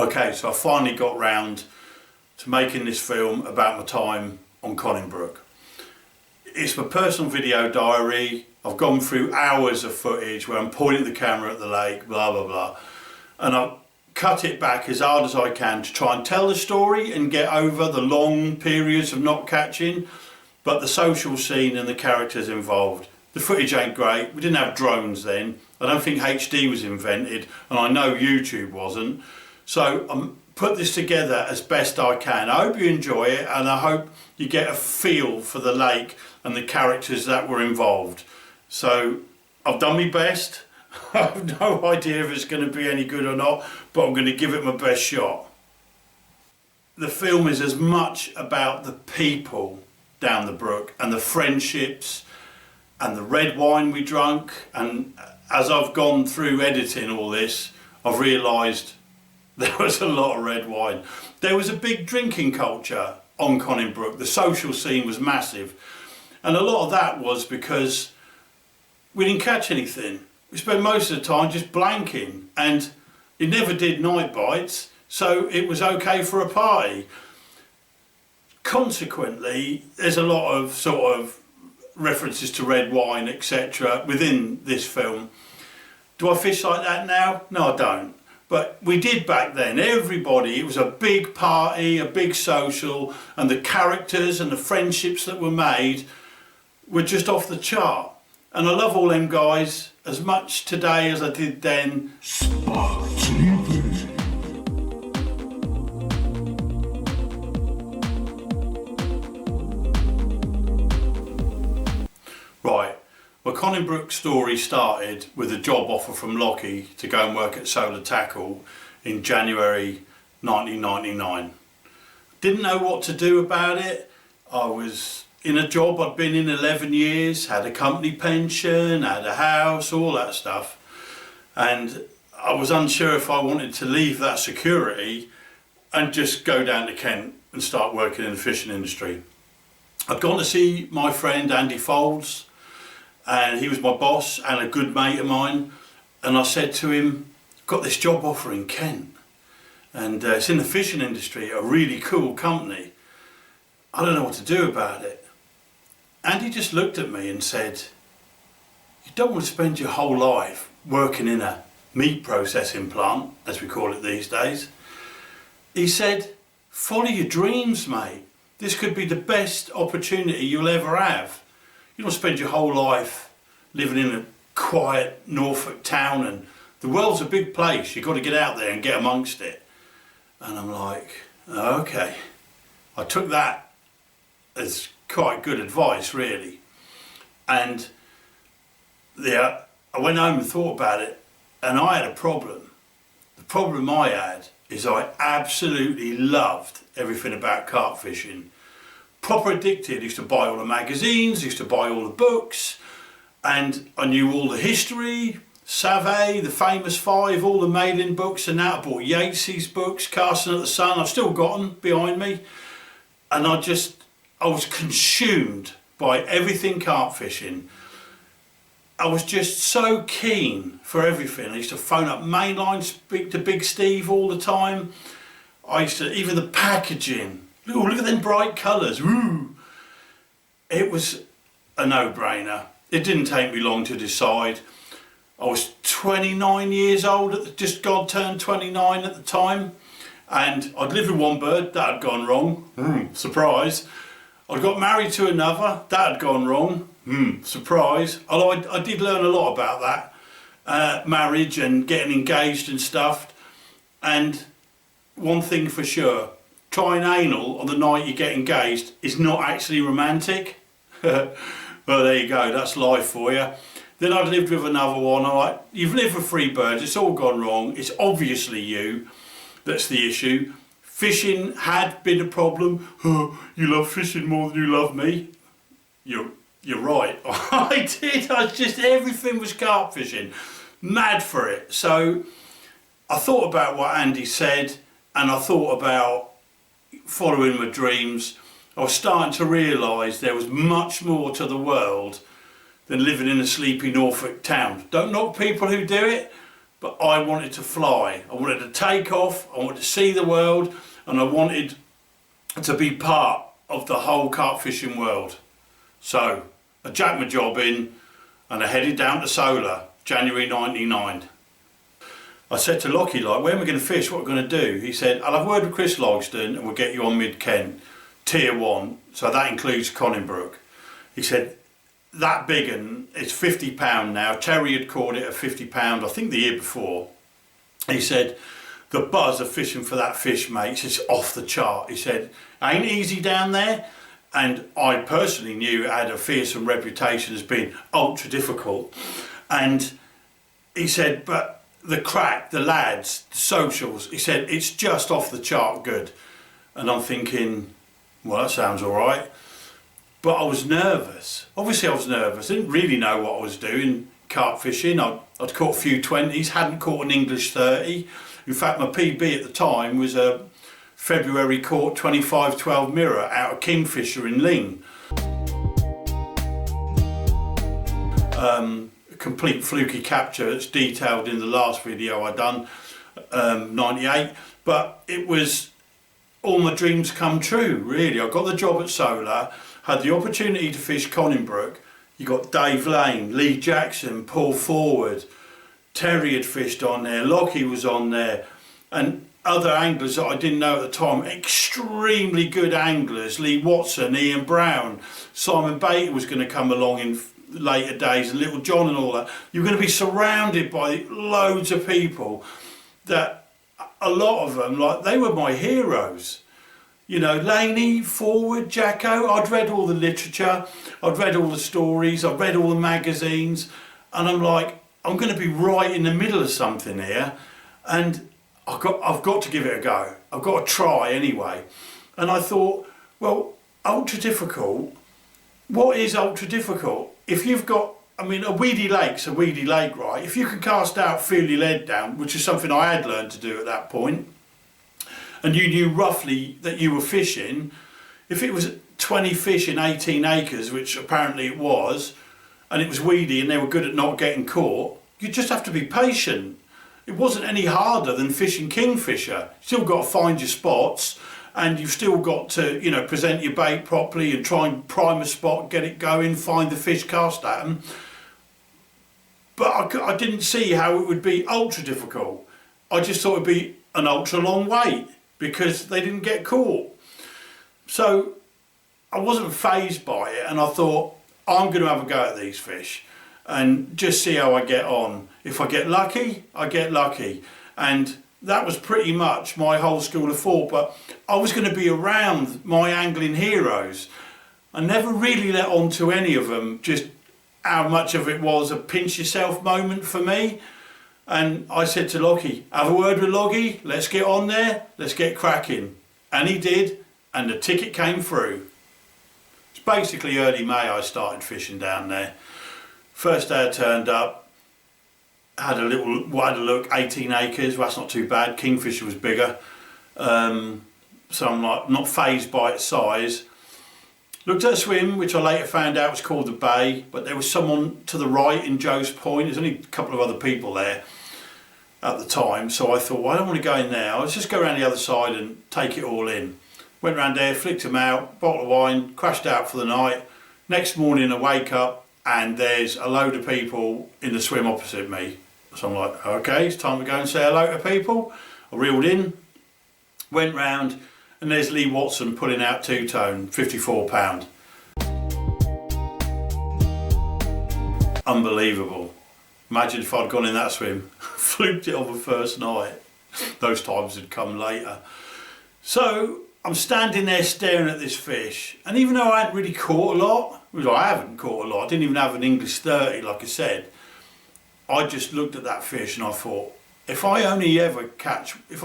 Okay, so I finally got round to making this film about my time on Conning Brook. It's my personal video diary. I've gone through hours of footage where I'm pointing the camera at the lake, blah blah blah, and I've cut it back as hard as I can to try and tell the story and get over the long periods of not catching, but the social scene and the characters involved. The footage ain't great. We didn't have drones then. I don't think HD was invented, and I know YouTube wasn't. So I'm put this together as best I can. I hope you enjoy it, and I hope you get a feel for the lake and the characters that were involved. So I've done my best. I have no idea if it's going to be any good or not, but I'm going to give it my best shot. The film is as much about the people down the brook and the friendships and the red wine we drank, and as I've gone through editing all this, I've realised there was a lot of red wine. There was a big drinking culture on Conning Brook. The social scene was massive, and a lot of that was because we didn't catch anything. We spent most of the time just blanking, and it never did night bites, so it was okay for a party. Consequently, there's a lot of sort of references to red wine, etc. within this film. Do I fish like that now? No, I don't. But we did back then. Everybody, it was a big party, a big social, and the characters and the friendships that were made were just off the chart. And I love all them guys as much today as I did then. Spark TV. Right, well, Conning Brook story started with a job offer from Lockie to go and work at Solar Tackle in January 1999. Didn't know what to do about it. I was in a job I'd been in 11 years, had a company pension, had a house, all that stuff. And I was unsure if I wanted to leave that security and just go down to Kent and start working in the fishing industry. I'd gone to see my friend Andy Folds, and he was my boss and a good mate of mine, and I said to him, got this job offer in Kent, and it's in the fishing industry, a really cool company. I don't know what to do about it. And he just looked at me and said, you don't want to spend your whole life working in a meat processing plant, as we call it these days. He said, follow your dreams, mate. This could be the best opportunity you'll ever have. You don't spend your whole life living in a quiet Norfolk town, and the world's a big place. You've got to get out there and get amongst it. And I'm like, okay. I took that as quite good advice, really. And I went home and thought about it, and I had a problem. The problem I had is I absolutely loved everything about carp fishing. Proper addicted. Used to buy all the magazines, used to buy all the books, and I knew all the history, Savay, the famous five, all the mailing books, and that. I bought Yates's books, Casting at the Sun. I've still got them behind me, and I was consumed by everything carp fishing. I was just so keen for everything. I used to phone up Mainline, speak to Big Steve all the time. I used to, even the packaging. Ooh, look at them bright colours. Ooh. It was a no-brainer. It didn't take me long to decide. I was 29 years old, just God turned 29 at the time, and I'd lived with one bird, that had gone wrong. Surprise. I got married to another, that had gone wrong. Surprise. Although I did learn a lot about that, marriage and getting engaged and stuff. And one thing for sure, trying anal on the night you get engaged is not actually romantic. Well, there you go, that's life for you. Then I'd lived with another one. I'm like, you've lived with three birds, it's all gone wrong. It's obviously you that's the issue. Fishing had been a problem. Oh, you love fishing more than you love me. You're right. I did. Everything was carp fishing. Mad for it. So I thought about what Andy said, and I thought about following my dreams. I was starting to realise there was much more to the world than living in a sleepy Norfolk town. Don't knock people who do it, but I wanted to fly. I wanted to take off, I wanted to see the world, and I wanted to be part of the whole carp fishing world. So I jacked my job in and I headed down to Solar, January 99. I said to Lockie, like, where am I going to fish? What am I going to do? He said, I'll have a word with Chris Logston and we'll get you on Mid-Kent, Tier 1, so that includes Conningbrook. He said, that big un, it's £50 now. Terry had caught it at £50, I think the year before. He said, the buzz of fishing for that fish, mate, it's off the chart. He said, ain't easy down there. And I personally knew it had a fearsome reputation as being ultra difficult. And he said, but the crack, the lads, the socials, he said, it's just off the chart good. And I'm thinking, well, that sounds all right. But I was nervous. Obviously I was nervous. I didn't really know what I was doing, carp fishing. I'd caught a few 20s, hadn't caught an English 30. In fact, my PB at the time was a February caught 25-12 mirror out of Kingfisher in Ling. A complete fluky capture that's detailed in the last video I done, 98. But it was all my dreams come true, really. I got the job at Solar, had the opportunity to fish Conning Brook. You got Dave Lane, Lee Jackson, Paul Forward, Terry had fished on there, Lockie was on there, and other anglers that I didn't know at the time, extremely good anglers, Lee Watson, Ian Brown, Simon Bater was going to come along in later days, and Little John and all that. You're going to be surrounded by loads of people that, a lot of them, like, they were my heroes. You know, Laney, Forward, Jacko, I'd read all the literature, I'd read all the stories, I'd read all the magazines, and I'm like, I'm going to be right in the middle of something here, and I've got to give it a go. I've got to try anyway. And I thought, well, ultra difficult, what is ultra difficult? If you've got, I mean, a weedy lake's a weedy lake, right? If you can cast out, feel your lead down, which is something I had learned to do at that point, and you knew roughly that you were fishing, if it was 20 fish in 18 acres, which apparently it was, and it was weedy and they were good at not getting caught, you just have to be patient. It wasn't any harder than fishing kingfisher. You still got to find your spots, and you've still got to, you know, present your bait properly and try and prime a spot, get it going, find the fish, cast at them. But I didn't see how it would be ultra difficult. I just thought it'd be an ultra long wait because they didn't get caught. So I wasn't fazed by it, and I thought, I'm going to have a go at these fish and just see how I get on. If I get lucky, I get lucky. And that was pretty much my whole school of thought, but I was going to be around my angling heroes. I never really let on to any of them just how much of it was a pinch yourself moment for me. And I said to Lockie, have a word with Loggy, let's get on there, let's get cracking. And he did, and the ticket came through. It's basically early May I started fishing down there. First day I turned up, had a look, 18 acres, well, that's not too bad. Kingfisher was bigger. So I'm like, not fazed by its size. Looked at a swim, which I later found out was called the Bay, but there was someone to the right in Joe's Point. There's only a couple of other people there at the time, so I thought, well, I don't want to go in there. Let's just go around the other side and take it all in. Went round there, flicked them out, bottle of wine, crashed out for the night. Next morning I wake up and there's a load of people in the swim opposite me. So I'm like, okay, it's time to go and say hello to people. I reeled in, went round, and there's Lee Watson pulling out two-tone, £54. Unbelievable. Imagine if I'd gone in that swim, fluked it on the first night. Those times had come later. So I'm standing there staring at this fish, and even though I hadn't really caught a lot, well, I haven't caught a lot, I didn't even have an English 30 like I said, I just looked at that fish and I thought, if I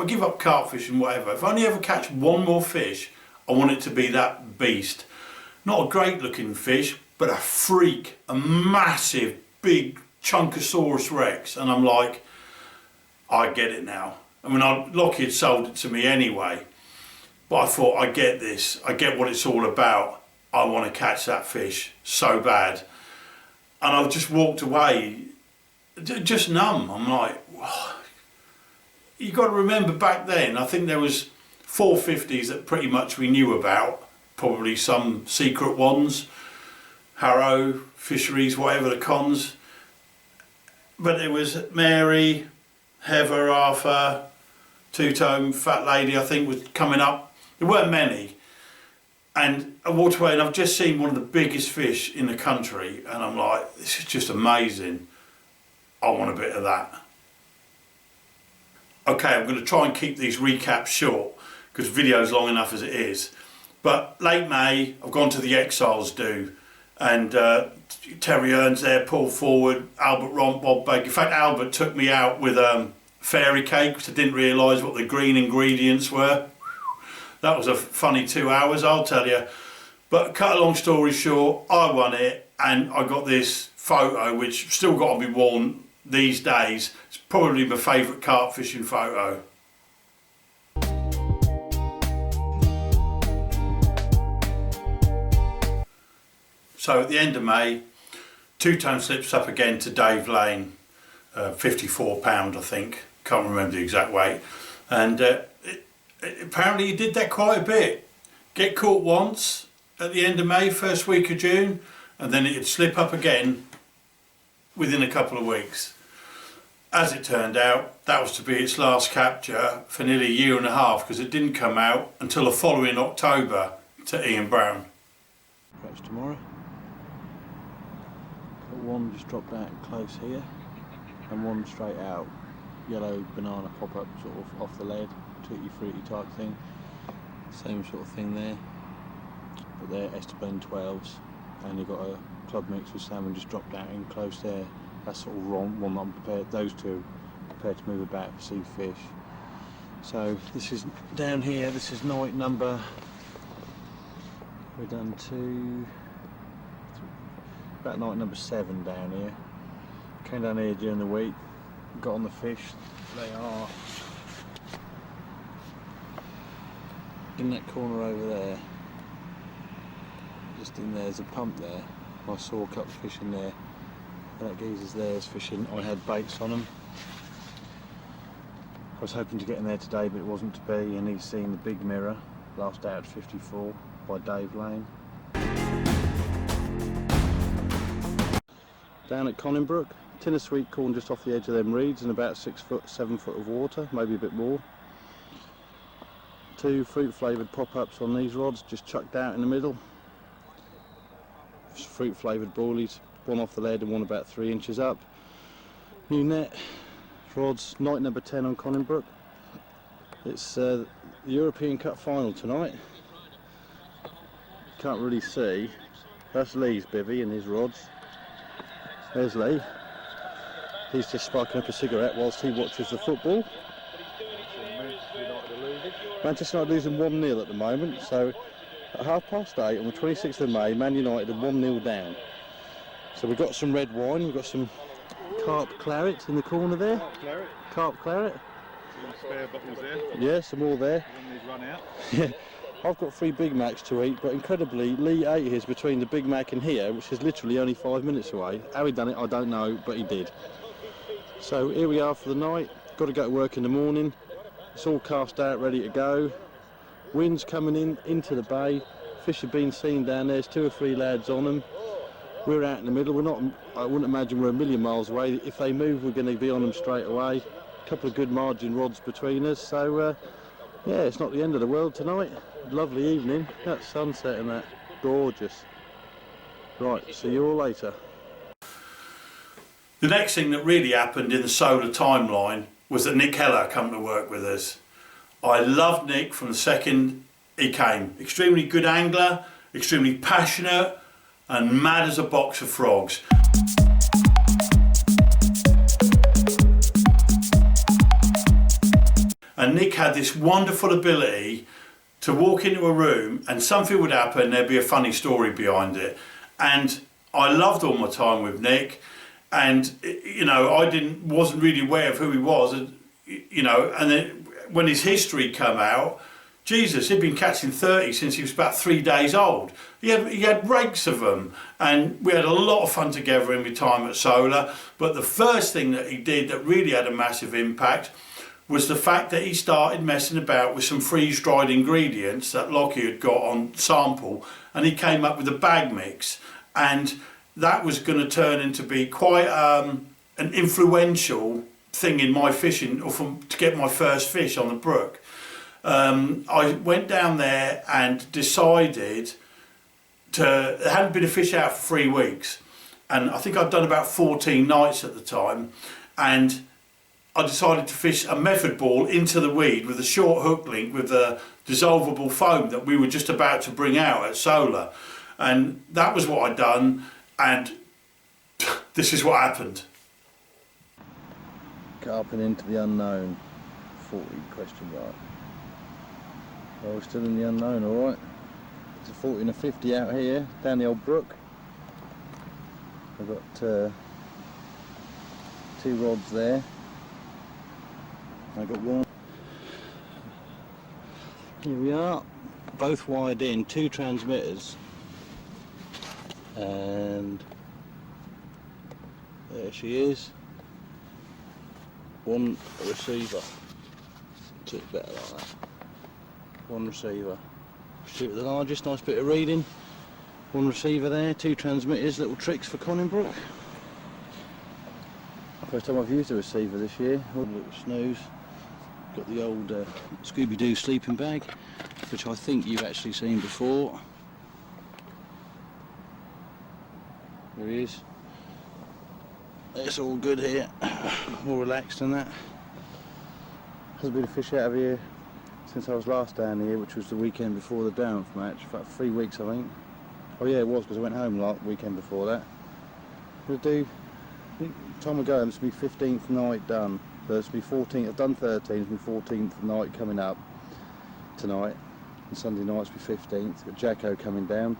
give up carp fishing, whatever, if I only ever catch one more fish, I want it to be that beast. Not a great looking fish, but a freak, a massive, big Chunkosaurus Rex. And I'm like, I get it now. I mean, Lockie had sold it to me anyway, but I thought, I get this, I get what it's all about. I want to catch that fish so bad. And I just walked away just numb. I'm like, whoa. You got to remember back then, I think there was 450s that pretty much we knew about, probably some secret ones, Harrow, Fisheries, whatever the cons. But it was Mary, Heather, Arthur, Two-Tone, Fat Lady, I think was coming up. There weren't many. And I walked away and I've just seen one of the biggest fish in the country and I'm like, this is just amazing. I want a bit of that. Okay, I'm going to try and keep these recaps short because the video's long enough as it is. But late May, I've gone to the Exiles do, and Terry Earns there, Paul Forward, Albert Romp, Bob Baker. In fact, Albert took me out with fairy cake because I didn't realise what the green ingredients were. That was a funny 2 hours, I'll tell you. But cut a long story short, I won it, and I got this photo which still got to be worn these days. It's probably my favourite carp fishing photo. So at the end of May, Two-Tone slips up again to Dave Lane, £54 I think, can't remember the exact weight, and apparently he did that quite a bit. Get caught once at the end of May, first week of June, and then it'd slip up again within a couple of weeks. As it turned out, that was to be its last capture for nearly a year and a half because it didn't come out until the following October to Ian Brown. Catch tomorrow. Got one just dropped out close here and one straight out. Yellow banana pop-up sort of off the lead, tutti fruity type thing. Same sort of thing there. But they're Esteban 12s and you've got a club mix with salmon just dropped out in close there. That's sort of wrong, one that I'm prepared, those two prepared to move about for sea fish. So this is down here, this is night number, we're done about night number 7 down here. Came down here during the week, got on the fish, they are in that corner over there, just in there's a pump there. I saw a couple of fish in there. That geezer's there is fishing. I had baits on them. I was hoping to get in there today, but it wasn't to be, and he's seen the big mirror, last out at 54 by Dave Lane. Down at Conning Brook, tin of sweet corn just off the edge of them reeds and about 6 foot, 7 foot of water, maybe a bit more. 2 fruit flavoured pop-ups on these rods, just chucked out in the middle. Fruit flavoured boilies. One off the lead and one about 3 inches up. New net, rods, night number 10 on Conningbrook. It's the European Cup final tonight. Can't really see. That's Lee's bivvy and his rods. There's Lee. He's just sparking up a cigarette whilst he watches the football. Manchester United losing 1-0 at the moment, so at 8:30 on the 26th of May, Man United are 1-0 down. So we've got some red wine, we've got some carp claret in the corner there. Carp claret. Some spare bottles there. Yeah, some more there. When these run out. Yeah, I've got 3 Big Macs to eat, but incredibly Lee ate his between the Big Mac and here, which is literally only 5 minutes away. How he done it, I don't know, but he did. So here we are for the night. Got to go to work in the morning. It's all cast out, ready to go. Wind's coming in into the bay. Fish have been seen down there. There's 2 or 3 lads on them. We're out in the middle. We're not. I wouldn't imagine we're a million miles away. If they move, we're going to be on them straight away. A couple of good margin rods between us. So yeah, it's not the end of the world tonight. Lovely evening. That sunset and that, gorgeous. Right. See you all later. The next thing that really happened in the solar timeline was that Nick Heller come to work with us. I loved Nick from the second he came. Extremely good angler, extremely passionate, and mad as a box of frogs. And Nick had this wonderful ability to walk into a room and something would happen, there'd be a funny story behind it. And I loved all my time with Nick, and you know, I wasn't really aware of who he was, and you know, and then when his history came out, Jesus, he'd been catching 30 since he was about 3 days old. He had rakes of them, and we had a lot of fun together in my time at Solar. But the first thing that he did that really had a massive impact was the fact that he started messing about with some freeze-dried ingredients that Lockie had got on sample, and he came up with a bag mix, and that was going to turn into be quite an influential thing in my fishing, or to get my first fish on the brook. I went down there and decided there hadn't been a fish out for 3 weeks, and I think I'd done about 14 nights at the time, and I decided to fish a method ball into the weed with a short hook link with a dissolvable foam that we were just about to bring out at Solar, and that was what I'd done, and this is what happened. Carping into the unknown, 40 question mark. Well, we're still in the unknown, alright. It's a 40 and a 50 out here, down the old brook. I've got 2 rods there. I've got one. Here we are, both wired in, 2 transmitters. And there she is. One receiver. Took it better like that. One receiver. Shoot the largest, nice bit of reading. One receiver there, 2 transmitters, little tricks for Conning Brook. First time I've used a receiver this year. Little snooze. Got the old Scooby-Doo sleeping bag, which I think you've actually seen before. There he is. It's all good here, more relaxed than that. Hasn't been a fish out of here since I was last down here, which was the weekend before the Downth match, about 3 weeks I think. Oh yeah, it was, because I went home like weekend before that. We'll do, I think time ago, this will be 15th night done. So this will be 14th, I've done 13, this will be 14th night coming up tonight. And Sunday night's will be 15th, got Jacko coming down.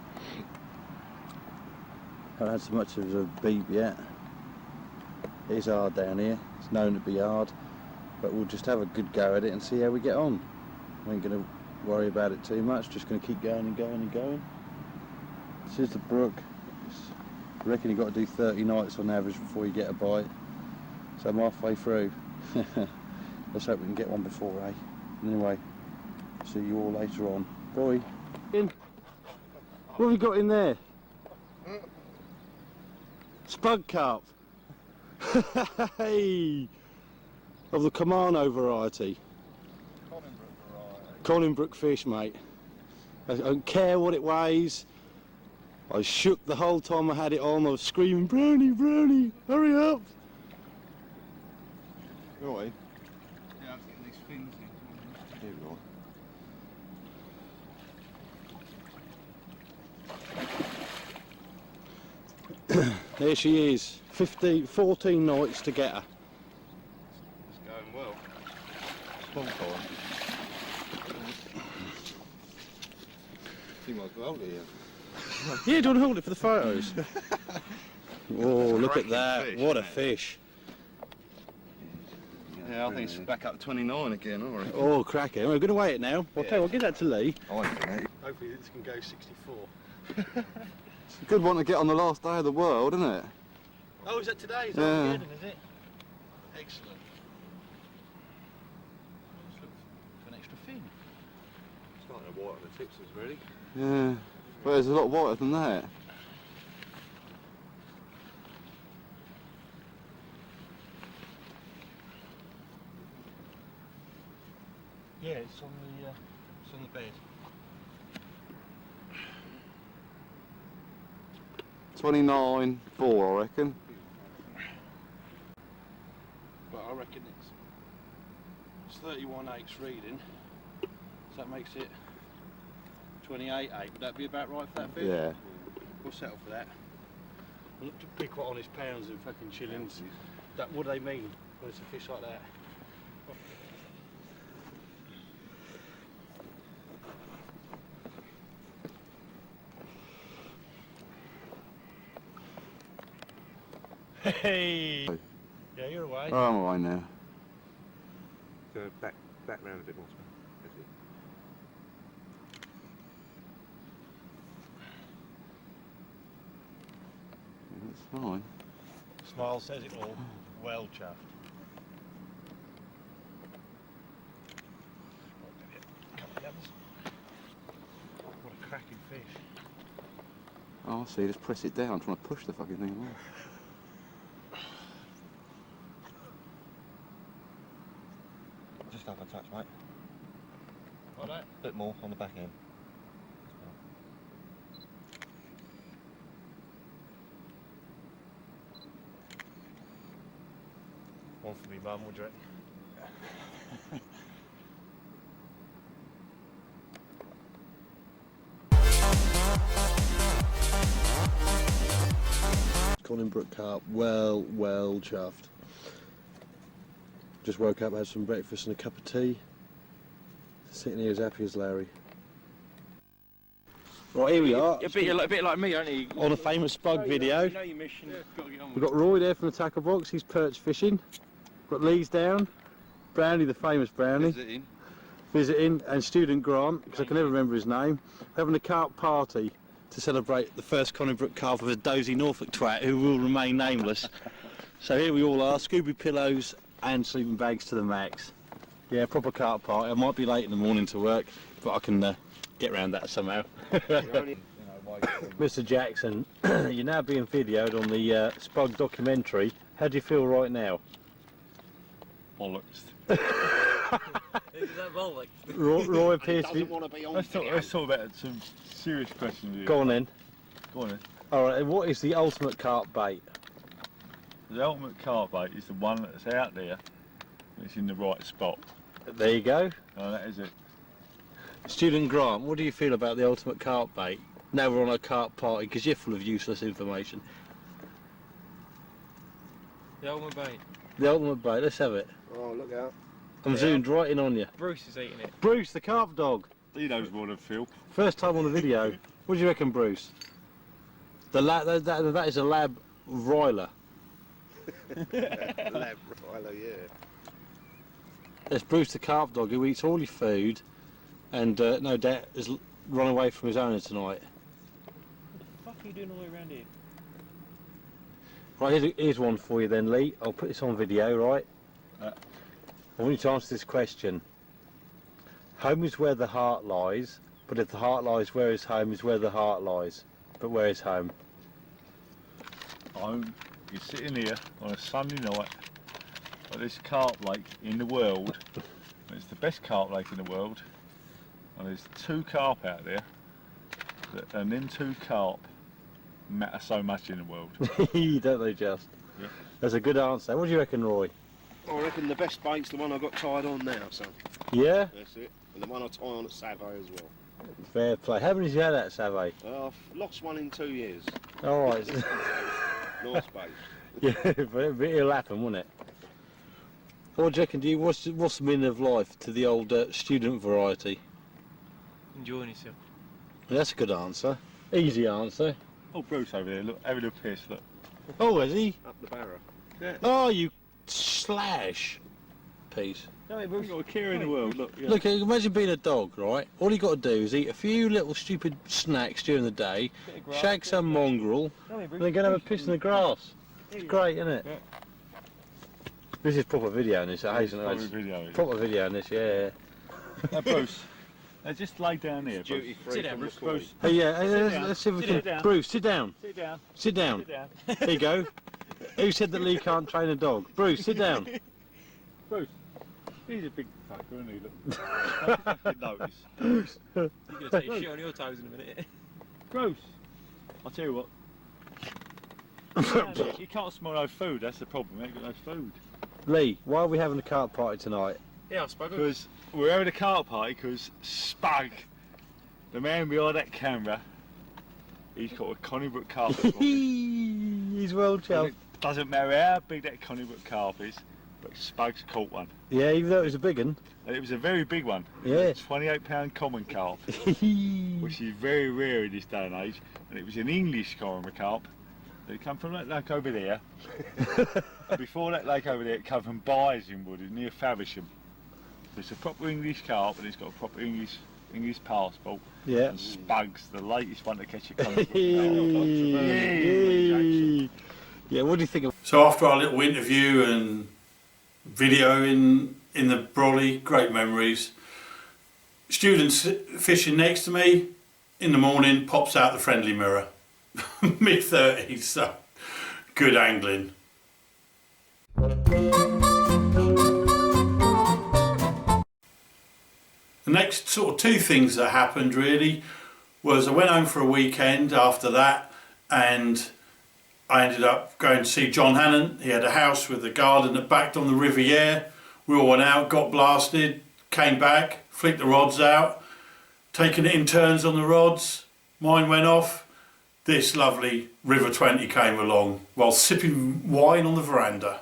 Haven't had so much of a beep yet. It is hard down here, it's known to be hard, but we'll just have a good go at it and see how we get on. We ain't going to worry about it too much, just going to keep going and going and going. This is the brook. I reckon you've got to do 30 nights on average before you get a bite, so I'm halfway through. Let's hope we can get one before, eh? Anyway, see you all later on. Bye. What have we got in there? Spud carp. Hey, of the Kamano variety. Conningbrook fish, mate. I don't care what it weighs. I shook the whole time I had it on. I was screaming, Brownie, Brownie, hurry up. Right. Yeah, I was getting these fins in. Here we go. There she is. 14 nights to get her. It's going well. Small time. You might go hold it here. Yeah, do you want to hold it for the photos? Oh, look at that. Fish, What a mate. fish. Yeah, I think it's back up to 29 again, I reckon. Oh, cracking. We're going to weigh it now. I'll tell you, I'll give that to Lee. Hopefully this can go 64. It's a good one to get on the last day of the world, isn't it? Oh, is that today? Is that Armageddon, is it? Excellent. Let's look for an extra fin. Starting to white on the tips is ready. Yeah, but there's a lot whiter than that. Yeah, it's on the bed. 29.4, I reckon. But I reckon it's 31.8 reading. So that makes it 28.8. Would that be about right for that fish? Yeah. We'll settle for that. We'll look to be quite honest, pounds and fucking shillings. That, what do they mean when it's a fish like that? Hey! Yeah, you're away. Oh, I'm away now. Go back round a bit more. Fine. Smile says it all. Well chuffed. What a cracking fish. Oh, I see, just press it down. I'm trying to push the fucking thing away. Just have a touch, mate. Like that? A bit more on the back end. One for me, mum, what do you reckon? Conningbrook carp, well chuffed. Just woke up, had some breakfast and a cup of tea. Sitting here as happy as Larry. Right, here we are. You're a bit like me, aren't you? On a famous spug video. You know your mission. Yeah, got to get on We've got Roy there from the tackle box, he's perch fishing. Got Lee's down, Brownie, the famous Brownie, visiting, and student Grant, because I can never remember his name, having a carp party to celebrate the first Conningbrook carp of a dozy Norfolk twat who will remain nameless. So here we all are, Scooby pillows and sleeping bags to the max. Yeah, proper carp party. I might be late in the morning to work, but I can get around that somehow. Mr. Jackson, you're now being videoed on the Spug documentary. How do you feel right now? Bollocks. Is that bollocks? Roy appears to be... Let's talk about some serious questions here. Go on then. Go on then. Alright, what is the ultimate carp bait? The ultimate carp bait is the one that's out there, it's in the right spot. There you go. Oh, that is it. Student Grant, what do you feel about the ultimate carp bait? Now we're on a carp party, because you're full of useless information. The ultimate bait. The ultimate bait, let's have it. Oh, look out. I'm zoomed right in on you. Bruce is eating it. Bruce, the carp dog. He knows more than Phil. First time on the video. What do you reckon, Bruce? That is a lab roiler. Lab Rilo, yeah. There's Bruce the carp dog who eats all his food and no doubt has run away from his owner tonight. What the fuck are you doing all the way around here? Right, here's one for you then, Lee. I'll put this on video, right? I want you to answer this question. Home is where the heart lies, but if the heart lies where is home is where the heart lies. But where is home? Home, you're sitting here on a Sunday night at this carp lake in the world. It's the best carp lake in the world. And there's two carp out there, and them two carp matter so much in the world. Don't they just? Yeah. That's a good answer. What do you reckon, Roy? I reckon the best bait's the one I got tied on now, son. Yeah? That's it. And the one I tie on at Savo as well. Fair play. How many have you had at Savay? I've lost one in 2 years. Alright. Nice bait. Yeah, but it'll happen, won't it? What do you reckon? What's the meaning of life to the old student variety? Enjoying yourself. That's a good answer. Easy answer. Oh, Bruce over there, look, having a piss, look. Oh, is he? Up the barrow. Oh, you slash piece. No, Bruce, got a care in the world, look. Yeah. Look, imagine being a dog, right? All you got to do is eat a few little stupid snacks during the day, shag some mongrel, and they're going to have a piss in the grass. It's great, isn't it? Yeah. This is proper video in this, isn't Proper it? video, is it? Proper video in this, yeah. Now, Bruce, just lay down here, Bruce. Duty free Sit down, from Bruce. the Queen. Hey, yeah, down. let's see if we Sit can... down. Bruce, sit down. Sit down. Sit down. Sit down. There you go. Who said that Lee can't train a dog? Bruce, sit down. Bruce, he's a big fucker, isn't he? Look. I fucking notice. You're going to take shit on your toes in a minute. Bruce, I'll tell you what. You can't smell no food, that's the problem, you ain't got no food. Lee, why are we having a carp party tonight? Yeah, I spoke. Because we're having a carp party because Spug, the man behind that camera, he's got a Conning Brook carp. He's well chuffed. It doesn't matter how big that Conning Brook carp is, but Spug's caught one. Yeah, even though it was a big one. And it was a very big one. Yeah. 28-pound common carp, which is very rare in this day and age. And it was an English common carp. It come from that lake over there. Before that lake over there, it come from Bisenwood near Faversham. So it's a proper English carp, and it's got a proper English passport. Yeah. And Spug's the latest one to catch a Conning Brook carp. Hey. Yeah, what do you think of... So after our little interview and video in the brolly, great memories. Students fishing next to me in the morning, pops out the friendly mirror. Mid-30s, so good angling. The next sort of two things that happened really was I went home for a weekend after that, and I ended up going to see John Hannon. He had a house with a garden that backed on the Riviera. We all went out, got blasted, came back, flicked the rods out, taking it in turns on the rods. Mine went off. This lovely River 20 came along while sipping wine on the veranda.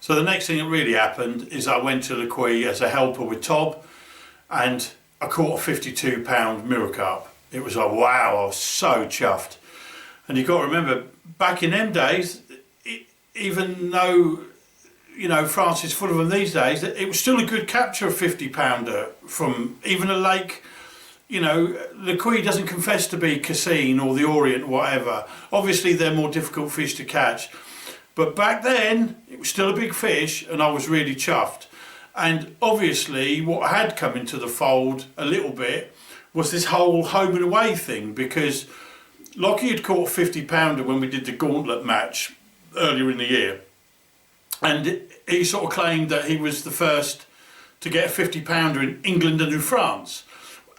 So the next thing that really happened is I went to the quay as a helper with Tob, and I caught a 52-pound mirror carp. It was like, wow, I was so chuffed. And you've got to remember, back in them days, even though, you know, France is full of them these days, it was still a good capture of 50-pounder from even a lake. You know, the quay doesn't confess to be Cassine or the Orient, whatever. Obviously, they're more difficult fish to catch. But back then, it was still a big fish, and I was really chuffed. And obviously, what had come into the fold a little bit was this whole home and away thing, because Lockie had caught a 50-pounder when we did the gauntlet match earlier in the year. And he sort of claimed that he was the first to get a 50-pounder in England and in France.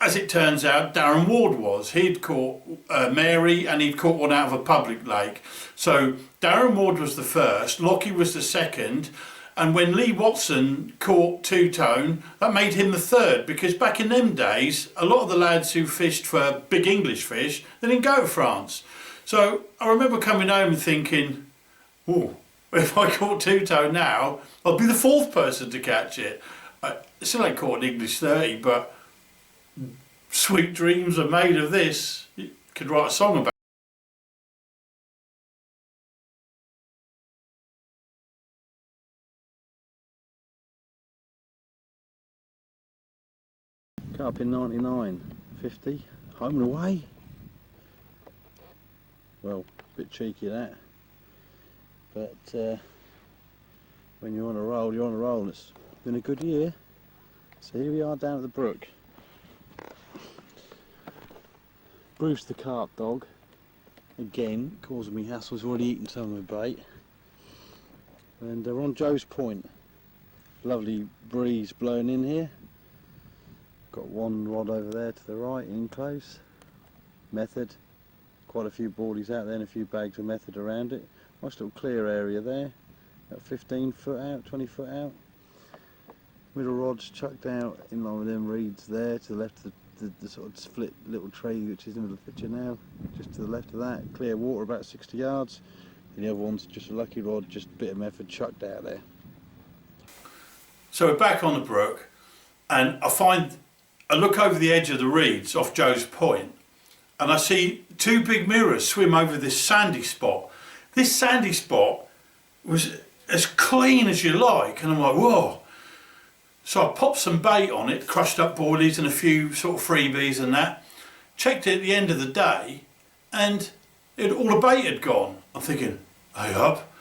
As it turns out, Darren Ward was. He'd caught Mary, and he'd caught one out of a public lake. So Darren Ward was the first, Lockie was the second, and when Lee Watson caught two-tone, that made him the third, because back in them days, a lot of the lads who fished for big English fish, they didn't go to France. So I remember coming home and thinking, oh, if I caught two-tone now, I'll be the fourth person to catch it. I still ain't caught an English 30, but sweet dreams are made of this. You could write a song about it. Carp in 99, 50, home and away. Well, a bit cheeky that. But when you're on a roll, you're on a roll. It's been a good year. So here we are down at the brook. Bruce the carp dog, again, causing me hassle. He's already eaten some of my bait. And we're on Joe's Point. Lovely breeze blowing in here. Got one rod over there to the right, in close. Method. Quite a few boardies out there and a few bags of method around it. Nice little clear area there. About 15 foot out, 20 foot out. Middle rod's chucked out in line with them reeds there, to the left of the sort of split little tree which is in the picture now. Just to the left of that, clear water about 60 yards. And the other one's just a lucky rod, just a bit of method chucked out there. So we're back on the brook, and I look over the edge of the reeds off Joe's Point, and I see two big mirrors swim over this sandy spot. This sandy spot was as clean as you like, and I'm like, whoa. So I popped some bait on it, crushed up boilies and a few sort of freebies and that. Checked it at the end of the day, and all the bait had gone. I'm thinking, hey up,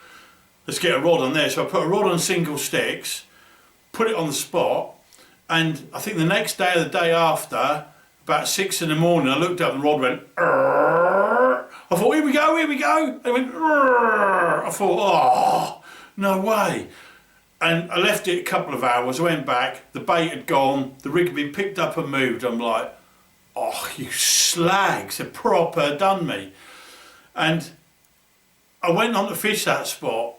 let's get a rod on there. So I put a rod on single sticks, put it on the spot, and I think the next day or the day after, about 6 in the morning, I looked up and the rod went, "Arr." I thought, here we go, here we go. It went, "Arr." I thought, oh, no way. And I left it a couple of hours, I went back, the bait had gone, the rig had been picked up and moved. I'm like, oh, you slags, have proper done me. And I went on to fish that spot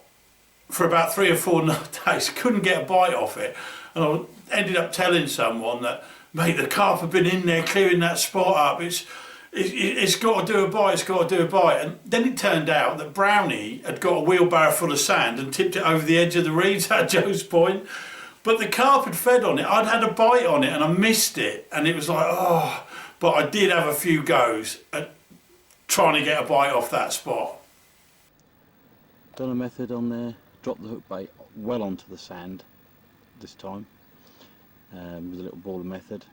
for about 3 or 4 days, couldn't get a bite off it. And I ended up telling someone that, mate, the carp have been in there clearing that spot up. It's got to do a bite, it's got to do a bite. And then it turned out that Brownie had got a wheelbarrow full of sand and tipped it over the edge of the reeds at Joe's Point. But the carp had fed on it. I'd had a bite on it and I missed it. And it was like, oh, but I did have a few goes at trying to get a bite off that spot. Done a method on there, dropped the hook bait well onto the sand this time. with a little baller method,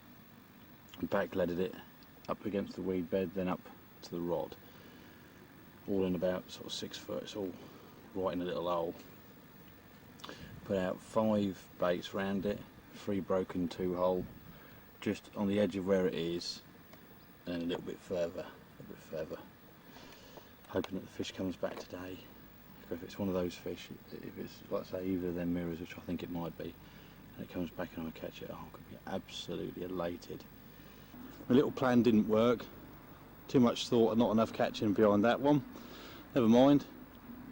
and backleaded it up against the weed bed, then up to the rod, all in about sort of 6 foot. It's all right in a little hole. Put out 5 baits round it, 3 broken 2 hole, just on the edge of where it is, and a little bit further, hoping that the fish comes back today. If it's one of those fish, if it's like I say either of them mirrors, which I think it might be, and it comes back and I catch it, I could be absolutely elated. My little plan didn't work. Too much thought and not enough catching behind that one. Never mind.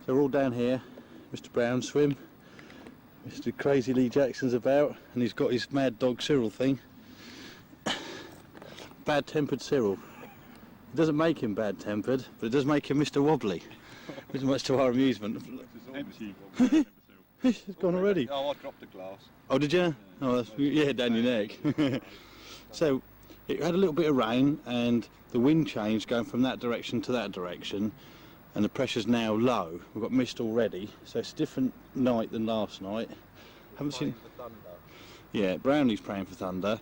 So we're all down here. Mr. Brown swim. Mr. Crazy Lee Jackson's about, and he's got his mad dog Cyril thing. Bad tempered Cyril. It doesn't make him bad tempered, but it does make him Mr. Wobbly. Which is much to our amusement. Empty. It's gone already. Oh, I dropped a glass. Oh, did you? Oh, that's, yeah, down your neck. So it had a little bit of rain, and the wind changed going from that direction to that direction, and the pressure's now low. We've got mist already, so it's a different night than last night. Haven't seen. Yeah, Brownie's praying for thunder.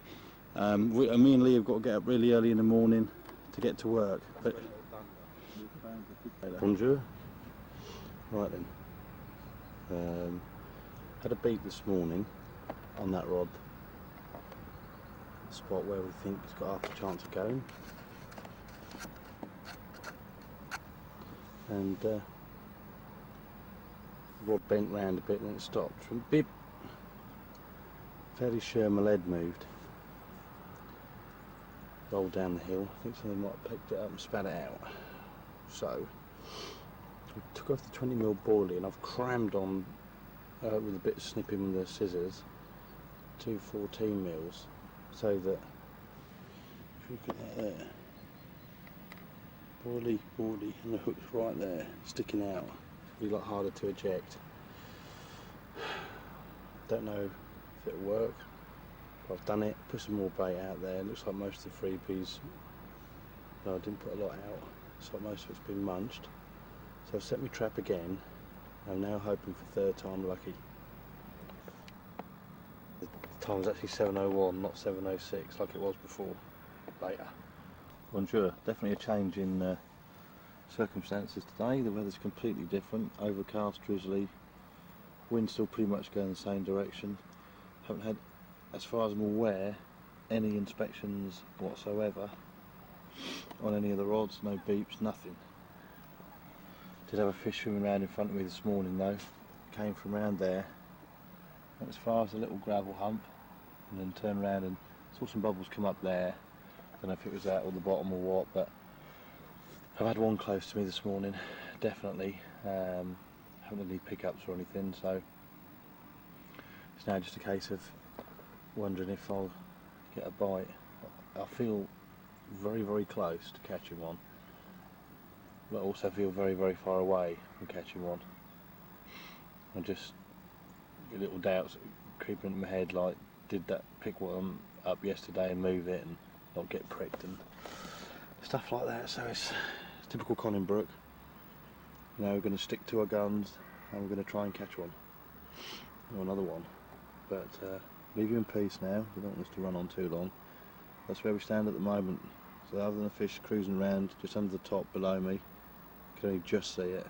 Me and Lee have got to get up really early in the morning to get to work. But bonjour. Right then. Had a beat this morning on that rod. The spot where we think it's got half a chance of going. And the rod bent round a bit and then it stopped. From bip, fairly sure my lead moved. Rolled down the hill. I think someone might have picked it up and spat it out. So I took off the 20mm boilie and I've crammed on with a bit of snipping with the scissors 2 14mm, so that if you look at that there, boilie, and the hook's right there sticking out. It'll be a lot harder to eject. Don't know if it'll work, but I've done it. Put some more bait out there. It looks like most of the freebies, no, I didn't put a lot out. Looks like most of it's been munched. So I've set my trap again. I'm now hoping for third time lucky. The time's actually 7:01, not 7:06 like it was before. Later. Bonjour. Definitely a change in circumstances today. The weather's completely different. Overcast, drizzly. Wind still pretty much going the same direction. Haven't had, as far as I'm aware, any inspections whatsoever on any of the rods. No beeps, nothing. Did have a fish swimming around in front of me this morning though. Came from around there, went as far as a little gravel hump, and then turned around and saw some bubbles come up there. Don't know if it was out or the bottom or what, but I've had one close to me this morning, definitely. Haven't had any pickups or anything, so it's now just a case of wondering if I'll get a bite. I feel very, very close to catching one, but I also feel very, very far away from catching one. I just get little doubts creeping into my head, like, did that pick one up yesterday and move it and not get pricked and stuff like that. So it's typical Conning Brook. You know, we're going to stick to our guns and we're going to try and catch one or another one. But leave you in peace now. We don't want this to run on too long. That's where we stand at the moment. So other than a fish cruising around just under the top below me, can only just see it.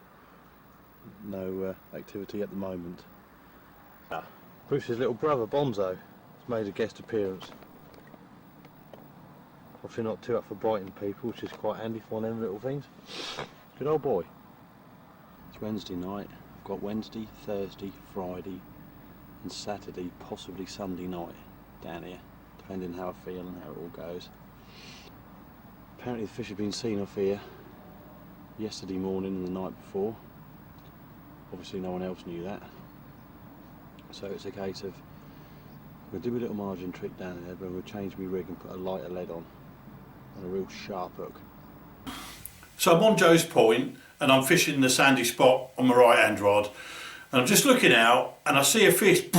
No activity at the moment. Bruce's little brother Bonzo has made a guest appearance. Obviously not too up for biting people, which is quite handy for one of them little things. Good old boy. It's Wednesday night. I've got Wednesday, Thursday, Friday and Saturday, possibly Sunday night down here, depending how I feel and how it all goes. Apparently the fish have been seen off here yesterday morning and the night before. Obviously no one else knew that. So it's a case of, we'll do a little margin trick down there, but we'll change my rig and put a lighter lead on and a real sharp hook. So I'm on Joe's Point and I'm fishing the sandy spot on my right hand rod, and I'm just looking out and I see a fish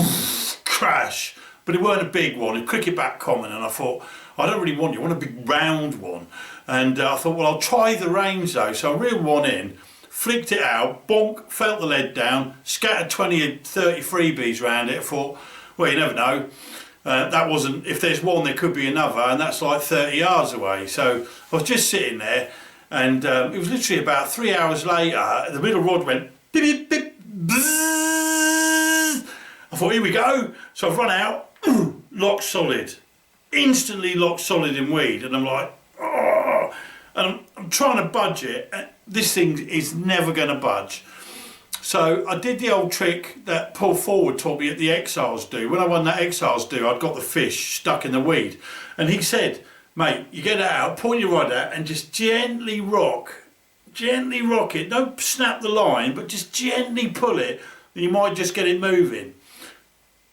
crash, but it weren't a big one, a cricketback common, and I thought, I don't really want you, I want a big round one. And I thought, well, I'll try the range though. So I reeled one in, flicked it out, bonk, felt the lead down, scattered 20 or 30 freebies around it. I thought, well, you never know. That wasn't, if there's one there could be another, and that's like 30 yards away. So I was just sitting there, and it was literally about 3 hours later, the middle rod went beep, beep, beep, bzzz. I thought, here we go. So I've run out, locked solid, instantly locked solid in weed, and I'm like, oh, and I'm trying to budge it. This thing is never going to budge. So I did the old trick that Paul Forward taught me at the Exiles do. When I won that Exiles do, I'd got the fish stuck in the weed. And he said, mate, you get it out, point your rod out and just gently rock it. Don't snap the line, but just gently pull it. You might just get it moving.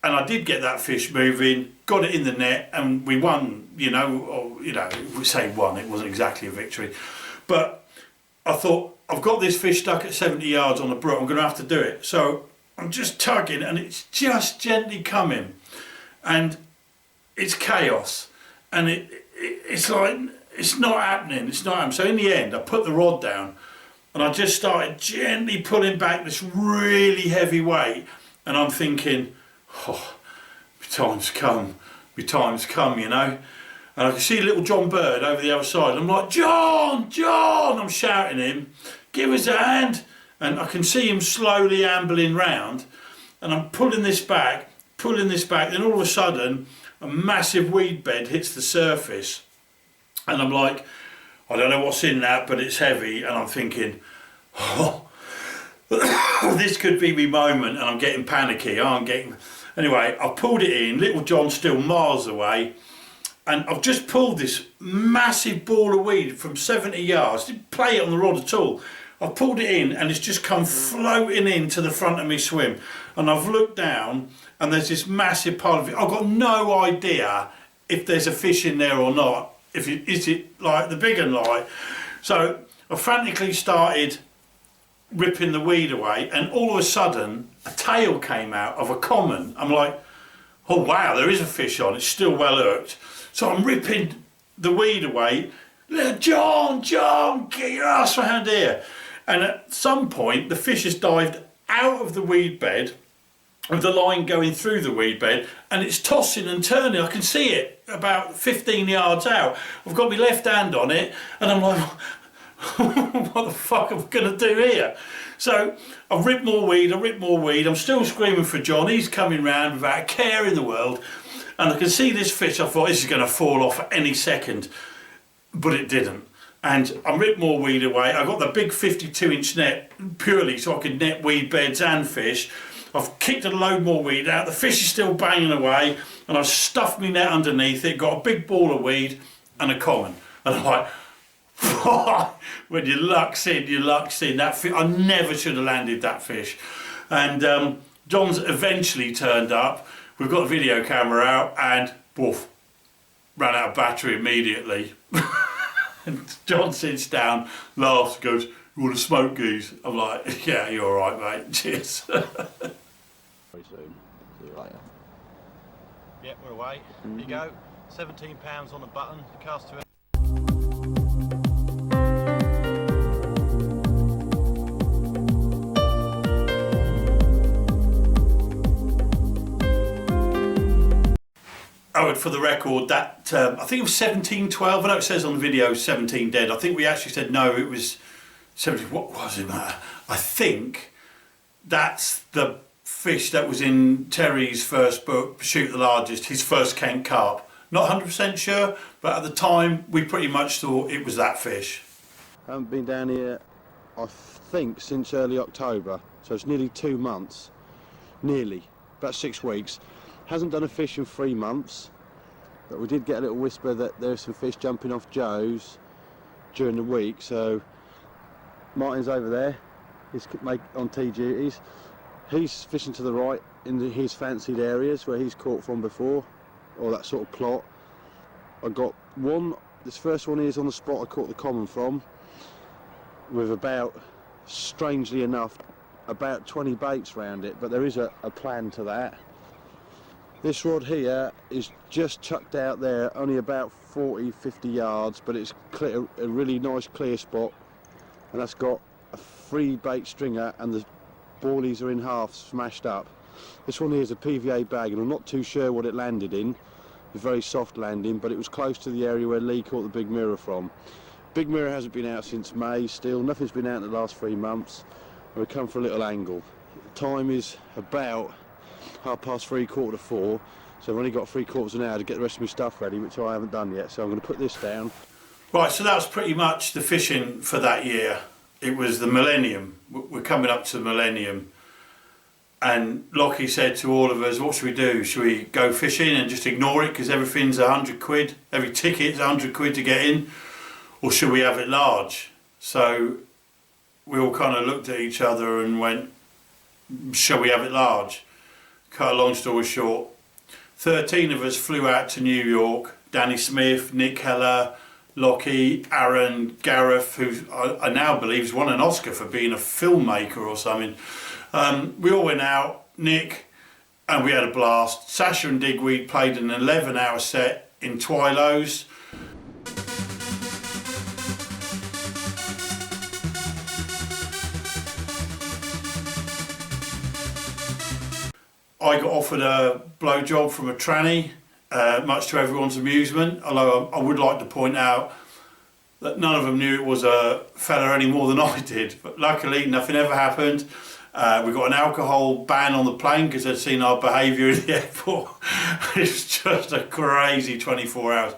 And I did get that fish moving, got it in the net, and we won, you know, we say won, it wasn't exactly a victory. But I thought, I've got this fish stuck at 70 yards on the brook, I'm going to have to do it. So I'm just tugging and it's just gently coming. And it's chaos. And it's like, it's not happening. So in the end, I put the rod down and I just started gently pulling back this really heavy weight. And I'm thinking, oh, my time's come, you know. And I can see little John Bird over the other side. I'm like, John, I'm shouting him, give us a hand. And I can see him slowly ambling round. And I'm pulling this back. Then all of a sudden, a massive weed bed hits the surface. And I'm like, I don't know what's in that, but it's heavy. And I'm thinking, oh, this could be my moment. And I'm getting panicky. Anyway, I pulled it in. Little John's still miles away. And I've just pulled this massive ball of weed from 70 yards. Didn't play it on the rod at all. I've pulled it in and it's just come floating into the front of me swim. And I've looked down and there's this massive pile of it. I've got no idea if there's a fish in there or not. Is it like the big and light? So I frantically started ripping the weed away, and all of a sudden a tail came out of a common. I'm like, oh wow, there is a fish on. It's still well hooked. So I'm ripping the weed away. John, get your ass round here. And at some point, the fish has dived out of the weed bed, with the line going through the weed bed, and it's tossing and turning. I can see it about 15 yards out. I've got my left hand on it, and I'm like, what the fuck am I going to do here? So I've ripped more weed. I'm still screaming for John. He's coming round without a care in the world. And I can see this fish. I thought this is going to fall off at any second, but it didn't. And I ripped more weed away. I got the big 52-inch net purely so I could net weed beds and fish. I've kicked a load more weed out. The fish is still banging away, and I've stuffed my net underneath it. Got a big ball of weed and a common. And I'm like, when your luck's in, That fish, I never should have landed that fish. And John's eventually turned up. We've got the video camera out, and woof, ran out of battery immediately. And John sits down, laughs, goes, "You want to smoke, geese?" I'm like, "Yeah, you're all right, mate. Cheers." Very soon. See you later. Yep, we're away. Here you go. £17 on the button. The cast to it. Oh, and for the record, that I think it was 1712. I know it says on the video 17 dead. I think we actually said no, it was 17. What was it? I think that's the fish that was in Terry's first book, Shoot the Largest, his first Kent carp. Not 100% sure, but at the time we pretty much thought it was that fish. I haven't been down here, I think, since early October, so it's nearly 2 months. Nearly, about 6 weeks. Hasn't done a fish in 3 months, but we did get a little whisper that there's some fish jumping off Joe's during the week. So Martin's over there, he's on tea duties. He's fishing to the right in his fancied areas where he's caught from before, or that sort of plot. I got one, this first one is on the spot I caught the common from, with about, strangely enough, about 20 baits round it, but there is a plan to that. This rod here is just chucked out there, only about 40-50 yards, but it's clear, a really nice clear spot, and that's got a 3 bait stringer, and the ballies are in half smashed up. This one here is a PVA bag, and I'm not too sure what it landed in. A very soft landing, but it was close to the area where Lee caught the big mirror from. Big mirror hasn't been out since May still, nothing's been out in the last 3 months. And we come for a little angle. Time is about 3:30, 4:45, so I've only got 3/4 of an hour to get the rest of my stuff ready, which I haven't done yet, so I'm going to put this down. Right, so that was pretty much the fishing for that year. It was the millennium. We're coming up to the millennium. And Lockie said to all of us, what should we do? Should we go fishing and just ignore it because everything's 100 quid? Every ticket's 100 quid to get in? Or should we have it large? So we all kind of looked at each other and went, shall we have it large? Cut a long story short, 13 of us flew out to New York. Danny Smith, Nick Heller, Lockie, Aaron, Gareth, who I now believe has won an Oscar for being a filmmaker or something. We all went out, Nick, and we had a blast. Sasha and Digweed played an 11-hour set in Twilo's. I got offered a blowjob from a tranny, much to everyone's amusement, although I would like to point out that none of them knew it was a fella any more than I did. But luckily, nothing ever happened. We got an alcohol ban on the plane because they'd seen our behaviour in the airport. It was just a crazy 24 hours.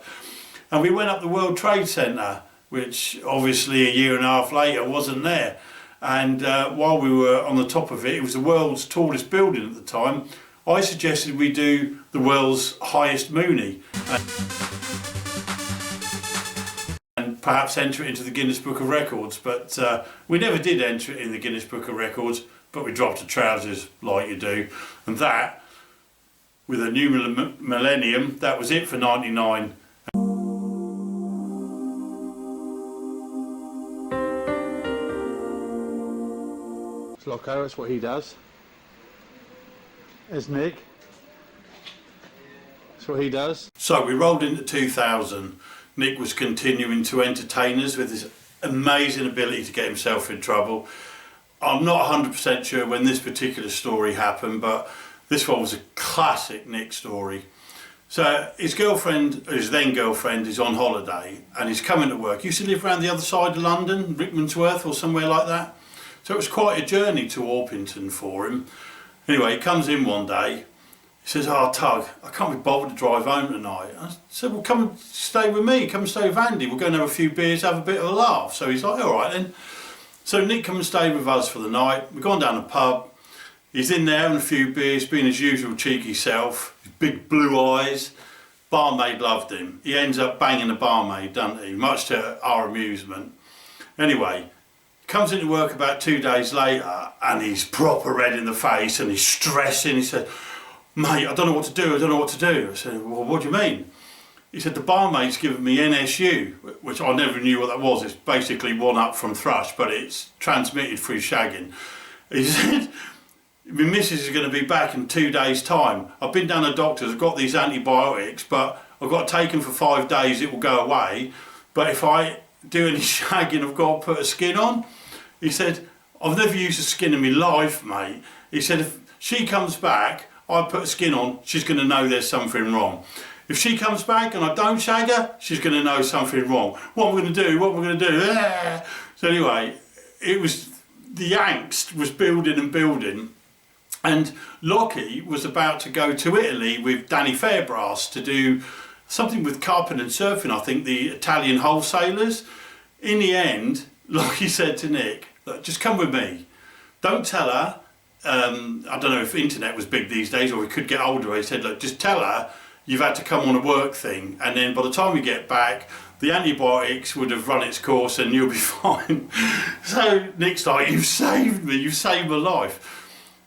And we went up the World Trade Center, which obviously a year and a half later wasn't there. And while we were on the top of it, it was the world's tallest building at the time. I suggested we do the world's highest moonie and perhaps enter it into the Guinness Book of Records. But we never did enter it in the Guinness Book of Records, but we dropped the trousers like you do. And that, with a new millennium, that was it for 99. Locko, that's what he does. There's Nick. That's what he does. So we rolled into 2000. Nick was continuing to entertain us with his amazing ability to get himself in trouble. I'm not 100% sure when this particular story happened, but this one was a classic Nick story. So his girlfriend, his then girlfriend, is on holiday and he's coming to work. He used to live around the other side of London, Rickmansworth or somewhere like that. So it was quite a journey to Orpington for him. Anyway, he comes in one day, he says, "Oh, Tug, I can't be bothered to drive home tonight." I said, "Well, come and stay with me, come and stay with Andy, we'll go and have a few beers, have a bit of a laugh." So he's like, "All right then." So Nick come and stayed with us for the night. We've gone down the pub, he's in there having a few beers, being his usual cheeky self, his big blue eyes. Barmaid loved him. He ends up banging the barmaid, doesn't he, much to our amusement. Anyway, comes into work about 2 days later and he's proper red in the face and he's stressing. He said, "Mate, I don't know what to do, I don't know what to do." I said, "Well, what do you mean?" He said, "The barmaid's given me NSU, which I never knew what that was. It's basically one up from thrush, but it's transmitted through shagging." He said, "My missus is going to be back in 2 days' time. I've been down to the doctors, I've got these antibiotics, but I've got to take them for 5 days, it will go away. But if I do any shagging, I've got to put a skin on." He said, "I've never used a skin in my life, mate." He said, "If she comes back, I put a skin on, she's going to know there's something wrong. If she comes back and I don't shag her, she's going to know something wrong. What am I going to do? What am I going to do?" So anyway, it was, the angst was building and building. And Lockie was about to go to Italy with Danny Fairbrass to do something with CARP and surfing, I think, the Italian wholesalers. In the end, Lockie said to Nick, "Look, just come with me. Don't tell her." I don't know if internet was big these days or we could get older. He said, "Look, just tell her you've had to come on a work thing, and then by the time we get back, the antibiotics would have run its course and you'll be fine." So Nick's like, "You've saved me, you've saved my life."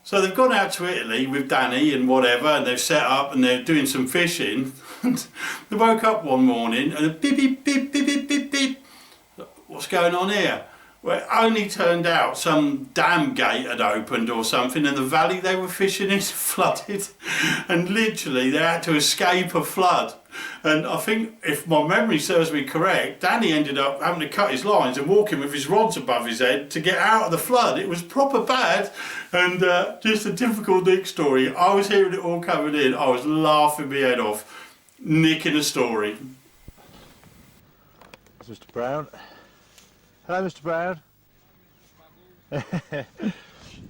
So they've gone out to Italy with Danny and whatever, and they've set up and they're doing some fishing. And they woke up one morning and a beep, beep, beep, beep, beep, beep, beep. "What's going on here?" Well, it only turned out some dam gate had opened or something, and the valley they were fishing in flooded, and literally they had to escape a flood. And I think, if my memory serves me correct, Danny ended up having to cut his lines and walking with his rods above his head to get out of the flood. It was proper bad, and just a typical Nick story. I was hearing it all coming in, I was laughing my head off, nicking a story. That's Mr. Brown. Hello, Mr. Brown.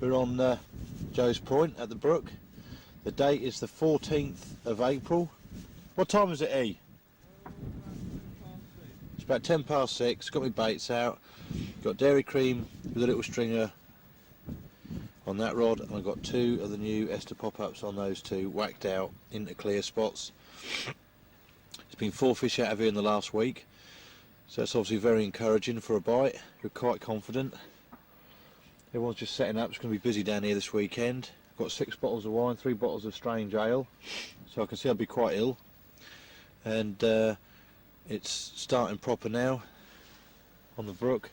We're on Joe's Point at the brook. The date is the 14th of April. What time is it, E? It's about 10 past 6. Got my baits out. Got dairy cream with a little stringer on that rod, and I've got 2 of the new Ester pop-ups on those 2 whacked out into clear spots. There's been 4 fish out of here in the last week. So that's obviously very encouraging for a bite. We're quite confident. Everyone's just setting up. It's going to be busy down here this weekend. I've got 6 bottles of wine, 3 bottles of strange ale, so I can see I'll be quite ill. And it's starting proper now on the brook.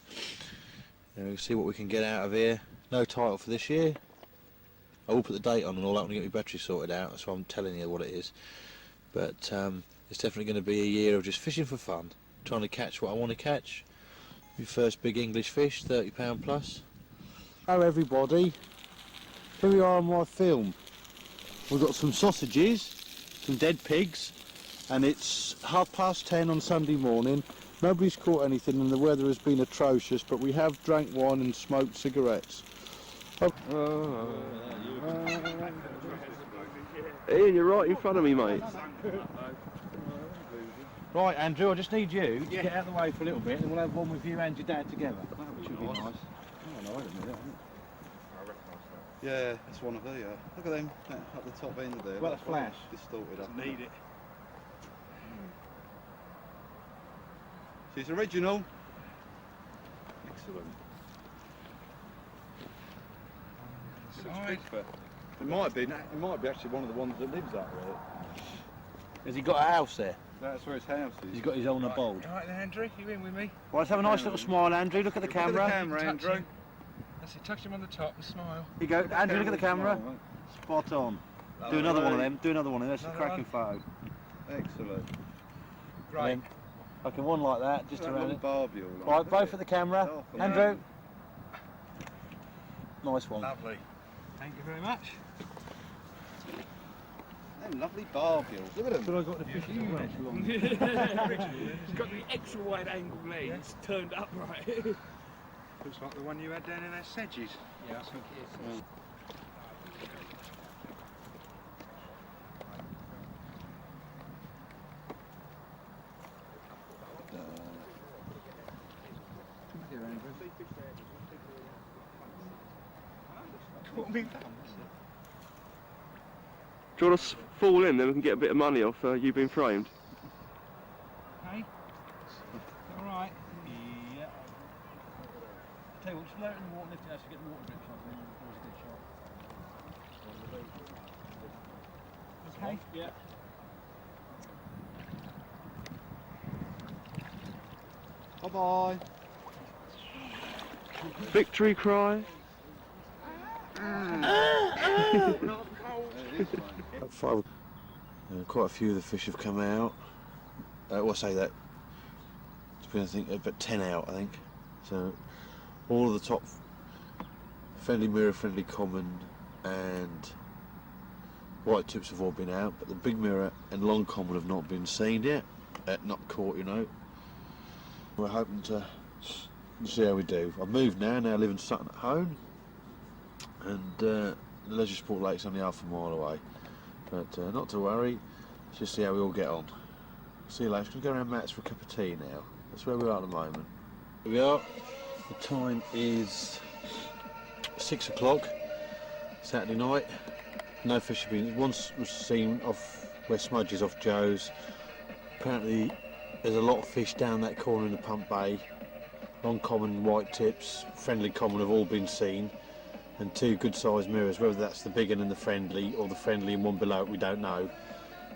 We'll see what we can get out of here. No title for this year. I will put the date on and all that when I get my battery sorted out. That's why I'm telling you what it is. But it's definitely going to be a year of just fishing for fun. Trying to catch what I want to catch. My first big English fish, £30 plus. Hello everybody, here we are on my film. We've got some sausages, some dead pigs, and it's 10:30 on Sunday morning. Nobody's caught anything and the weather has been atrocious, but we have drank wine and smoked cigarettes. Ian, you're right in front of me, mate. Right, Andrew, I just need you to get out of the way for a little bit, and we'll have one with you and your dad together. Which would be nice. Oh, no, wait a minute. Yeah, that's one of the. Look at them at the top end there. Well, that's flash. Distorted up. Need it. She's original. Excellent. It might be actually one of the ones that lives up there. Has he got a house there? That's where his house is. He's got his own abode. Alright then, Andrew, you in with me? Well, let's have a nice little smile, Andrew. Look at the camera. Look at the camera, Andrew. That's it, touch him on the top and smile. Here you go, Andrew, look at the camera. Spot on. Do another one of them. Do another one of them. That's a Another cracking photo. Excellent. Great. Okay, one like that, just That around little it. barbule. Right, both at the camera. Yeah. Andrew. Nice one. Lovely. Thank you very much. Them lovely barbules. Look at them. But I got the fish He's got the extra wide angle lens turned up right. Looks like the one you had down in those sedges. Yeah, I think it is. Do you want us to fall in, then we can get a bit of money off you being framed? Hey? Alright. Yeah. Tell you what, just lower it in the water, lift it out so you get the water drips off, and then always a good shot. Okay? Yeah. Bye bye. Victory cry. Quite a few of the fish have come out. I say that. It's been, I think, about 10 out, I think. So all of the top friendly mirror, friendly common, and white tips have all been out, but the big mirror and long common have not been seen yet. Not caught, you know. We're hoping to see how we do. I've moved now. I live in Sutton at home, and the leisure sport lake's only half a mile away. But not to worry. Let's just see how we all get on. See you later. We're going to go around Matt's for a cup of tea now. That's where we are at the moment. Here we are. The time is 6 o'clock Saturday night. No fish have been. Once was seen off where Smudge is off Joe's. Apparently there's a lot of fish down that corner in the pump bay. Long common, white tips, friendly common have all been seen, and 2 good sized mirrors, whether that's the big one and the friendly or the friendly and one below it, we don't know.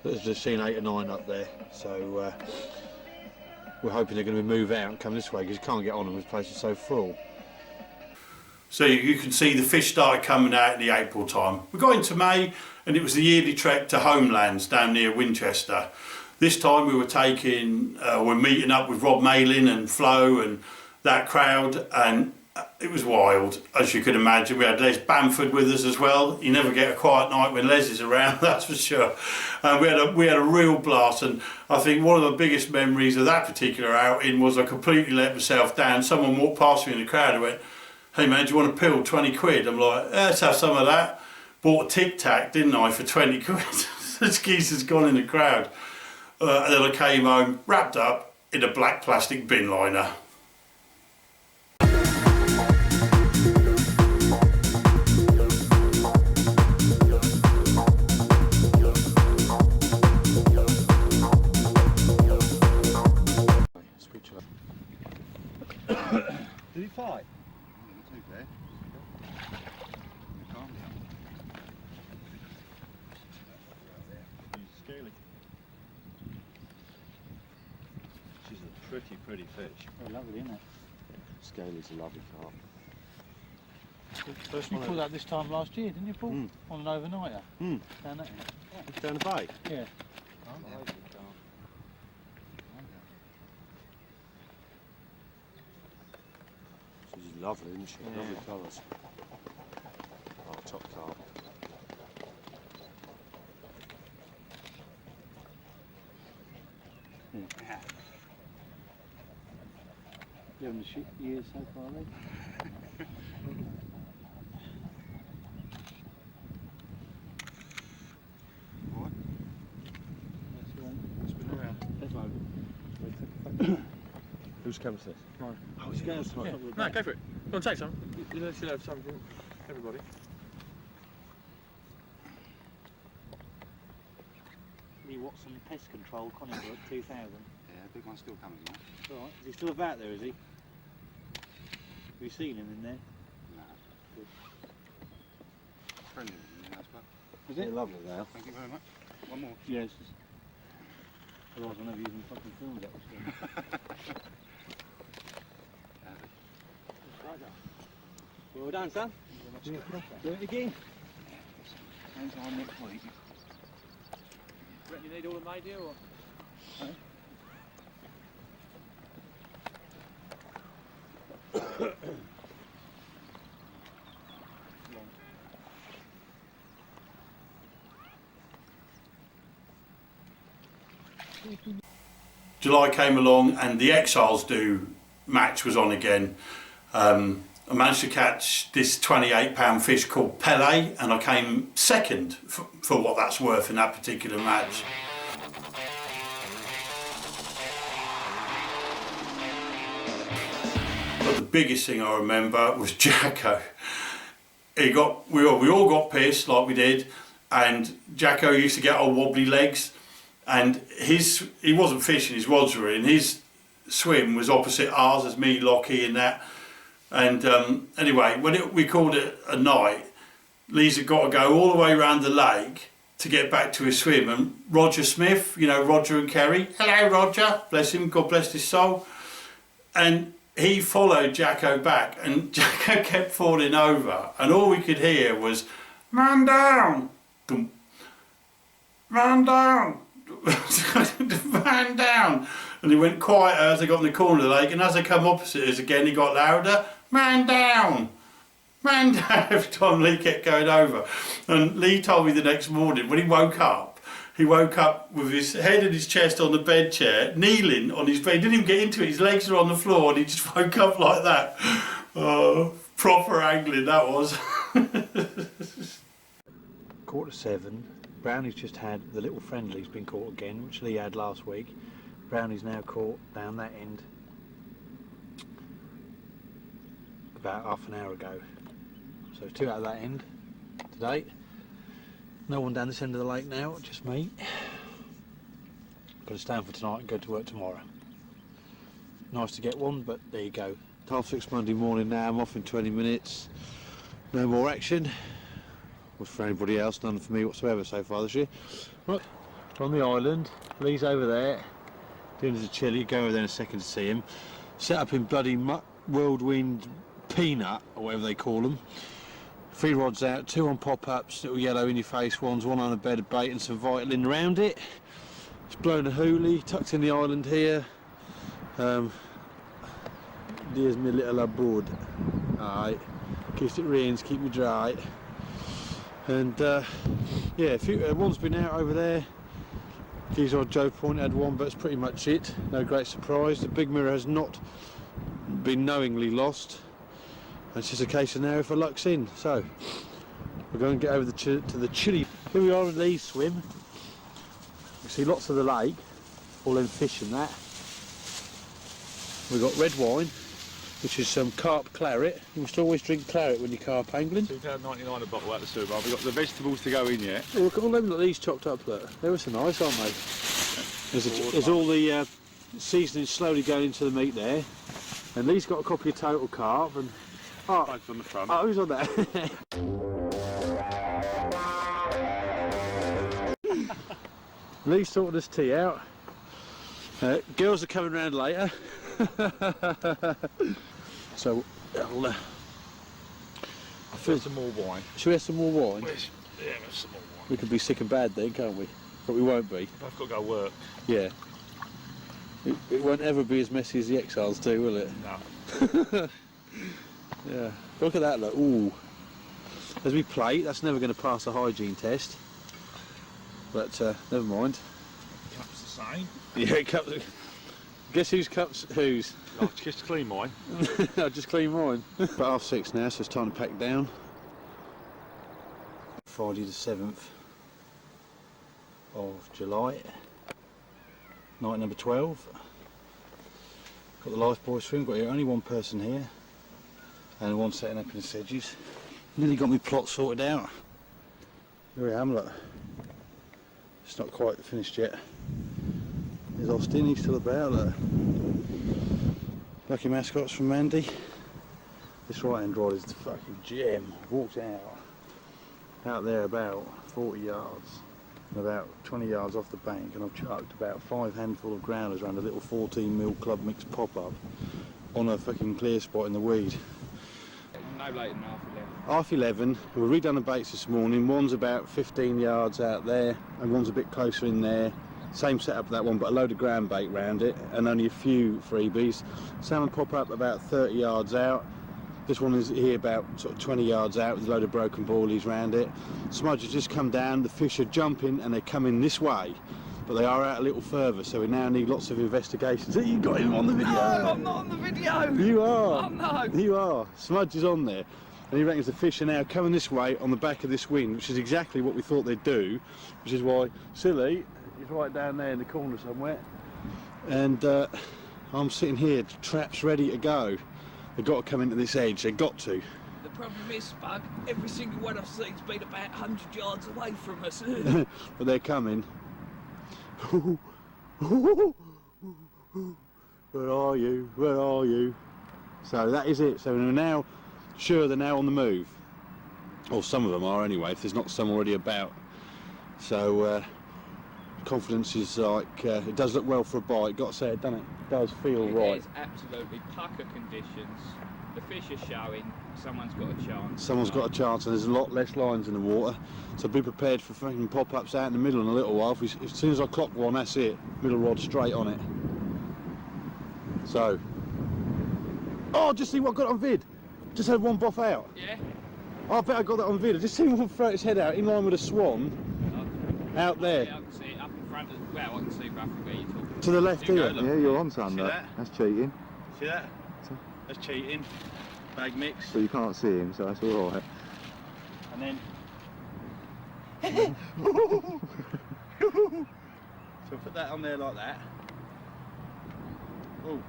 There's just seen 8 or 9 up there, so we're hoping they're going to move out and come this way because you can't get on them, this place is so full. So you can see the fish started coming out in the April time. We got into May and it was the yearly trek to Homelands down near Winchester. This time we were we're meeting up with Rob Malin and Flo and that crowd, and it was wild, as you can imagine. We had Les Bamford with us as well. You never get a quiet night when Les is around, that's for sure. We had a real blast, and I think one of the biggest memories of that particular outing was I completely let myself down. Someone walked past me in the crowd and went, "Hey man, do you want a pill? 20 quid. I'm like, let's have some of that. Bought a Tic Tac, didn't I, for 20 quid. This geezer's gone in the crowd. And then I came home, wrapped up in a black plastic bin liner. Did he fight? Not too bad. Calm down. He's scaly. She's a pretty fish. Oh, lovely, isn't it? Scaly's a lovely carp. First you caught that this time last year, didn't you, Paul? Mm. On an overnighter. Mm. Down there. Down the bay? Yeah. She's lovely, isn't she? Yeah. Lovely colours. Oh, top carp. You having a shit year so far, then? What? That's one. Spin around. That's one. Whose camera's this? Mine. Oh, it's yours. Yeah. No, go for it. Go on, take some. You should have some for everybody. Lee Watson Pest Control, Conningbrook, 2000. Yeah, big one's still coming now. Alright, is he still about there, is he? Have you seen him in there? No. Good. Friendly with you, nice one. Is it? Lovely now. Thank you very much. One more. Yes. Otherwise I'll never even fucking filmed that. Well done, son. Do it again. Hands on next week. Reckon you need all of them made here, or? July came along and the Exiles Do match was on again. I managed to catch this 28-pound fish called Pele, and I came second for what that's worth in that particular match. But the biggest thing I remember was Jacko. We all got pissed like we did, and Jacko used to get old wobbly legs, and he wasn't fishing, his rods were in. His swim was opposite ours, as me, Lockie, and that. And anyway, when we called it a night, Lee's had got to go all the way around the lake to get back to his swim. And Roger Smith, you know, Roger and Kerry, hello Roger, bless him, God bless his soul. And he followed Jacko back, and Jacko kept falling over, and all we could hear was, "Man down, dum, man down, man down." And he went quieter as they got in the corner of the lake, and as they come opposite us again, he got louder, "Man down, man down," every time Lee kept going over. And Lee told me the next morning, when he woke up with his head and his chest on the bed chair, kneeling on his bed. He didn't even get into it, his legs were on the floor, and he just woke up like that. Oh, proper angling that was. 7:15. Brownie's just had the little friendly's been caught again, which Lee had last week. Brownie's now caught down that end about half an hour ago. So 2 out of that end today. No one down this end of the lake now, just me. Got to stand for tonight and go to work tomorrow. Nice to get one, but there you go. 6:30 Monday morning now, I'm off in 20 minutes. No more action. Was for anybody else, none for me whatsoever so far this year. Right, we're on the island. Lee's over there, doing his chilli. Go over there in a second to see him. Set up in bloody whirlwind peanut, or whatever they call them. 3 rods out, 2 on pop-ups, little yellow in your face ones, 1 on a bed of bait and some Vitalin around it. It's blown a hoolie, tucked in the island here. There's my little abode. Alright, keeps it rains, keep me dry. And yeah, one's been out over there. Geezer on Joe Point had one, but it's pretty much it. No great surprise. The big mirror has not been knowingly lost. It's just a case of now if our luck's in. So we're going to get over to the chilly. Here we are in Lee's swim. You see lots of the lake, all them fish and that. We've got red wine, which is some carp claret. You must always drink claret when you're carp angling. £2.99 a bottle at the supermarket. We've got the vegetables to go in yet. Oh, look at all them, look, these chopped up, look. They were so nice, aren't they? There's all the seasoning slowly going into the meat there. And Lee's got a copy of Total Carp. And Flags on the front. oh, who's on that? Lee's sorting this tea out. Girls are coming round later. So I'll Fill some more wine. Should we have some more wine? Yeah, have some more wine. We could be sick and bad then, can't we? But we won't be. I've got to go work. Yeah. It won't ever be as messy as the Exiles do, will it? No. Yeah. Look at that, look. Ooh. As we plate, that's never going to pass a hygiene test. But never mind. Cup's the same. Yeah, cups. Guess whose cups? Whose? I'll just clean mine. I'll just clean mine. About 6:30 now, so it's time to pack down. Friday the 7th of July. Night number 12. Got the lifebuoy swim. Got here only one person here, and one setting up in the sedges. Nearly got my plot sorted out. Here I am, look. It's not quite finished yet. There's Austin, he's still about, look. Lucky mascots from Mandy. This right hand rod is the fucking gem. Walked out there about 40 yards, and about 20 yards off the bank, and I've chucked about 5 handful of grounders around a little 14mm club mix pop-up on a fucking clear spot in the weed. No later than Half 11, we've redone the baits this morning. One's about 15 yards out there, and one's a bit closer in there. Same setup that one, but a load of ground bait round it, and only a few freebies. Salmon pop up about 30 yards out. This one is here about sort of 20 yards out with a load of broken boilies round it. Smudge has just come down, the fish are jumping and they're coming this way, but they are out a little further, so we now need lots of investigations. You got him on the video! No, I'm not on the video! You are! Oh no! You are! Smudge is on there, and he reckons the fish are now coming this way on the back of this wind, which is exactly what we thought they'd do, which is why Silly is right down there in the corner somewhere, and I'm sitting here, traps ready to go. They've got to come into this edge, they've got to. The problem is, Spug, every single one I've see's been about 100 yards away from us. But they're coming. Where are you? Where are you? So that is it. So we're now sure they're now on the move. Or some of them are anyway, if there's not some already about. So confidence is like, it does look well for a bite, got to say it, doesn't it? It does feel right. It is absolutely pucker conditions. The fish are showing, someone's got a chance. Someone's got a chance, and there's a lot less lines in the water. So be prepared for fucking pop-ups out in the middle in a little while. As soon as I clock one, that's it. Middle rod straight on it. So. Oh, just see what I got on vid. Just had one boff out. Yeah? Oh, I bet I got that on vid. I just seen one throw its head out in line with a swan. Out there. Yeah, I can see it up in front of, well, I can see roughly where you're talking. To the left here. Look. Yeah, you're on something. See Look. that? That's cheating. See that? That's cheating. Bag mix. But you can't see him, so that's all right. And then. So put that on there like that. Oh.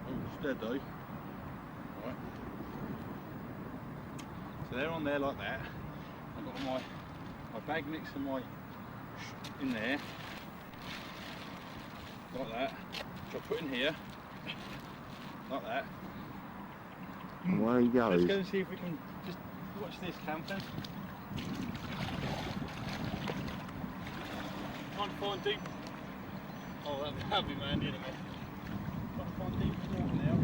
Oh, steady. Right. So they're on there like that. I've got my bag mix and my in there. Like that. Which I put in here. Like that. And where he goes. Let's go and see if we can just watch this, Campton. Trying to find deep. Oh, that'd be handy, man, in a minute. Trying to find deep water now.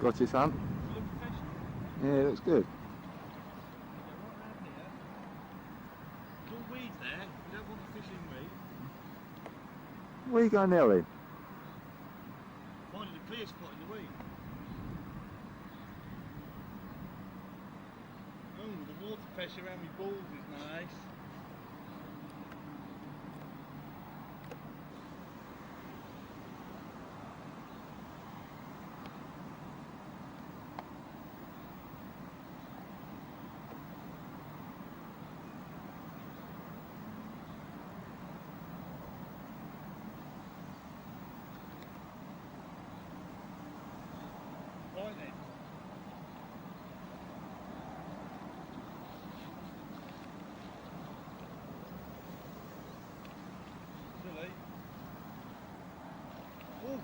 Got it, son? Yeah, it looks good. Weeds there. You don't want the fish in weed. Where are you going now then? Finding a clear spot in the weed. Oh, the water pressure around my balls is nice. Right then. Silly. Oh.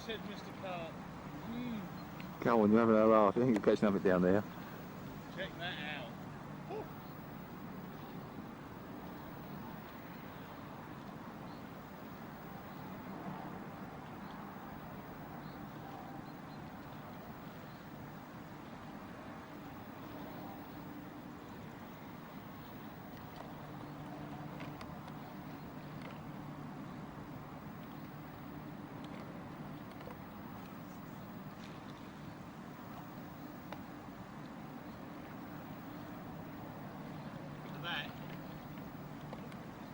Said Mr. Carp. Come on, you're having a laugh. I think you're catching something down there. Check that out. That.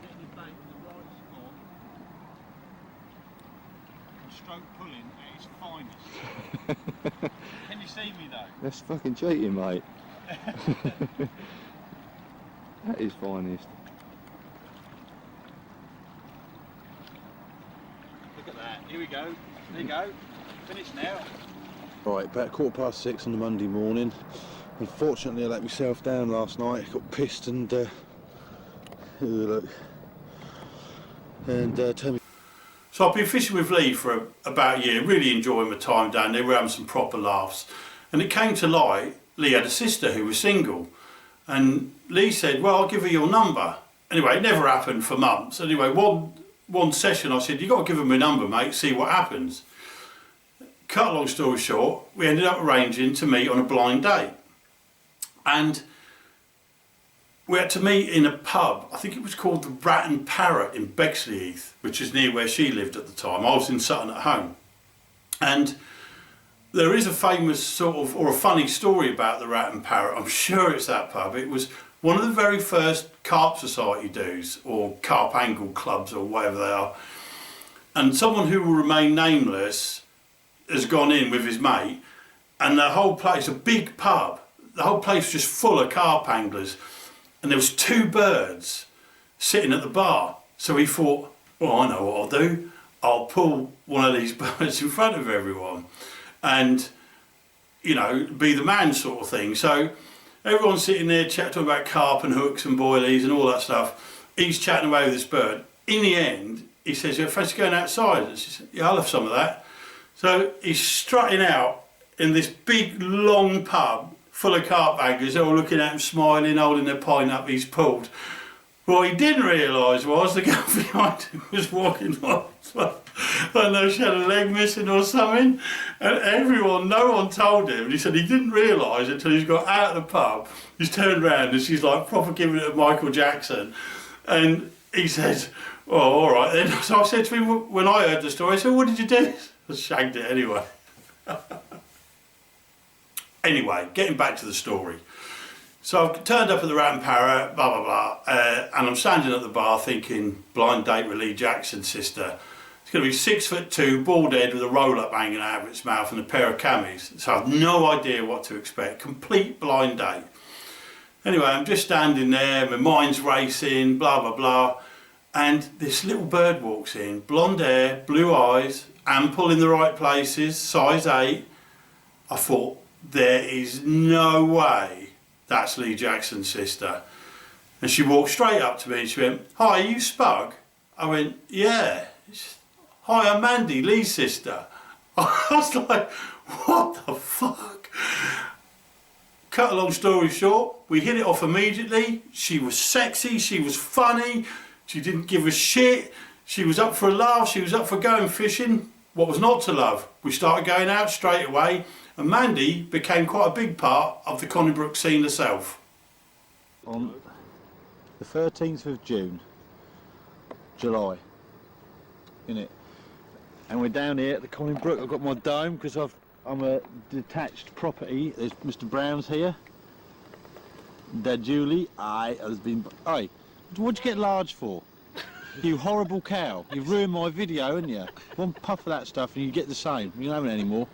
Getting your bait in the right spot. And stroke pulling at its finest. Can you see me though? That's fucking cheating, mate. That is finest. Look at that. Here we go. There you go. Finished now. Right, about 6:15 on a Monday morning. Unfortunately, I let myself down last night. Got pissed and look. And tell me. So I've been fishing with Lee for about a year, really enjoying my time down there. We're having some proper laughs. And it came to light, Lee had a sister who was single. And Lee said, well, I'll give her your number. Anyway, it never happened for months. Anyway, one session I said, you got to give her my number, mate, see what happens. Cut a long story short, we ended up arranging to meet on a blind date. And we had to meet in a pub. I think it was called the Rat and Parrot in Bexley Heath, which is near where she lived at the time. I was in Sutton at home. And there is a famous sort of, or a funny story about the Rat and Parrot. I'm sure it's that pub. It was one of the very first Carp Society dues, or Carp Angle clubs, or whatever they are. And someone who will remain nameless has gone in with his mate, and the whole place, a big pub, the whole place was just full of carp anglers, and there was two birds sitting at the bar. So he thought, well, I know what I'll do. I'll pull one of these birds in front of everyone and, you know, be the man sort of thing. So everyone's sitting there chatting about carp and hooks and boilies and all that stuff. He's chatting away with this bird. In the end, he says, "You fancy going outside?" And she said, "Yeah, I'll have some of that." So he's strutting out in this big, long pub full of carp anglers. They're all looking at him, smiling, holding their pint up. He's pulled. What he didn't realise was the girl behind him was walking off. I don't know, she had a leg missing or something. And no one told him. And he said he didn't realise until he's got out of the pub. He's turned around and she's like proper giving it to Michael Jackson. And he said, "Oh, all right then." So I said to him, when I heard the story, I said, "What did you do?" I shagged it anyway. Anyway, getting back to the story. So I've turned up at the Rat and Parrot, blah, blah, blah, and I'm standing at the bar thinking, blind date with Lee Jackson's sister. It's going to be 6'2", bald head with a roll-up hanging out of its mouth and a pair of camis. So I've no idea what to expect. Complete blind date. Anyway, I'm just standing there, my mind's racing, blah, blah, blah. And this little bird walks in, blonde hair, blue eyes, ample in the right places, size 8. I thought, there is no way that's Lee Jackson's sister. And she walked straight up to me and she went, "Hi, are you Spug?" I went, "Yeah." "Hi, I'm Mandy, Lee's sister." I was like, what the fuck? cut a long story short, we hit it off immediately. She was sexy, she was funny, she didn't give a shit, she was up for a laugh, she was up for going fishing. What was not to love? We started going out straight away, and Mandy became quite a big part of the Conning Brook scene herself. On the 13th of June, July, innit? And we're down here at the Conning Brook. I've got my dome because I'm a detached property. There's Mr. Brown's here. Dad Julie, has been. Hey, what'd you get large for? You horrible cow. You've ruined my video, haven't you? One puff of that stuff and you get the same. You don't have it anymore.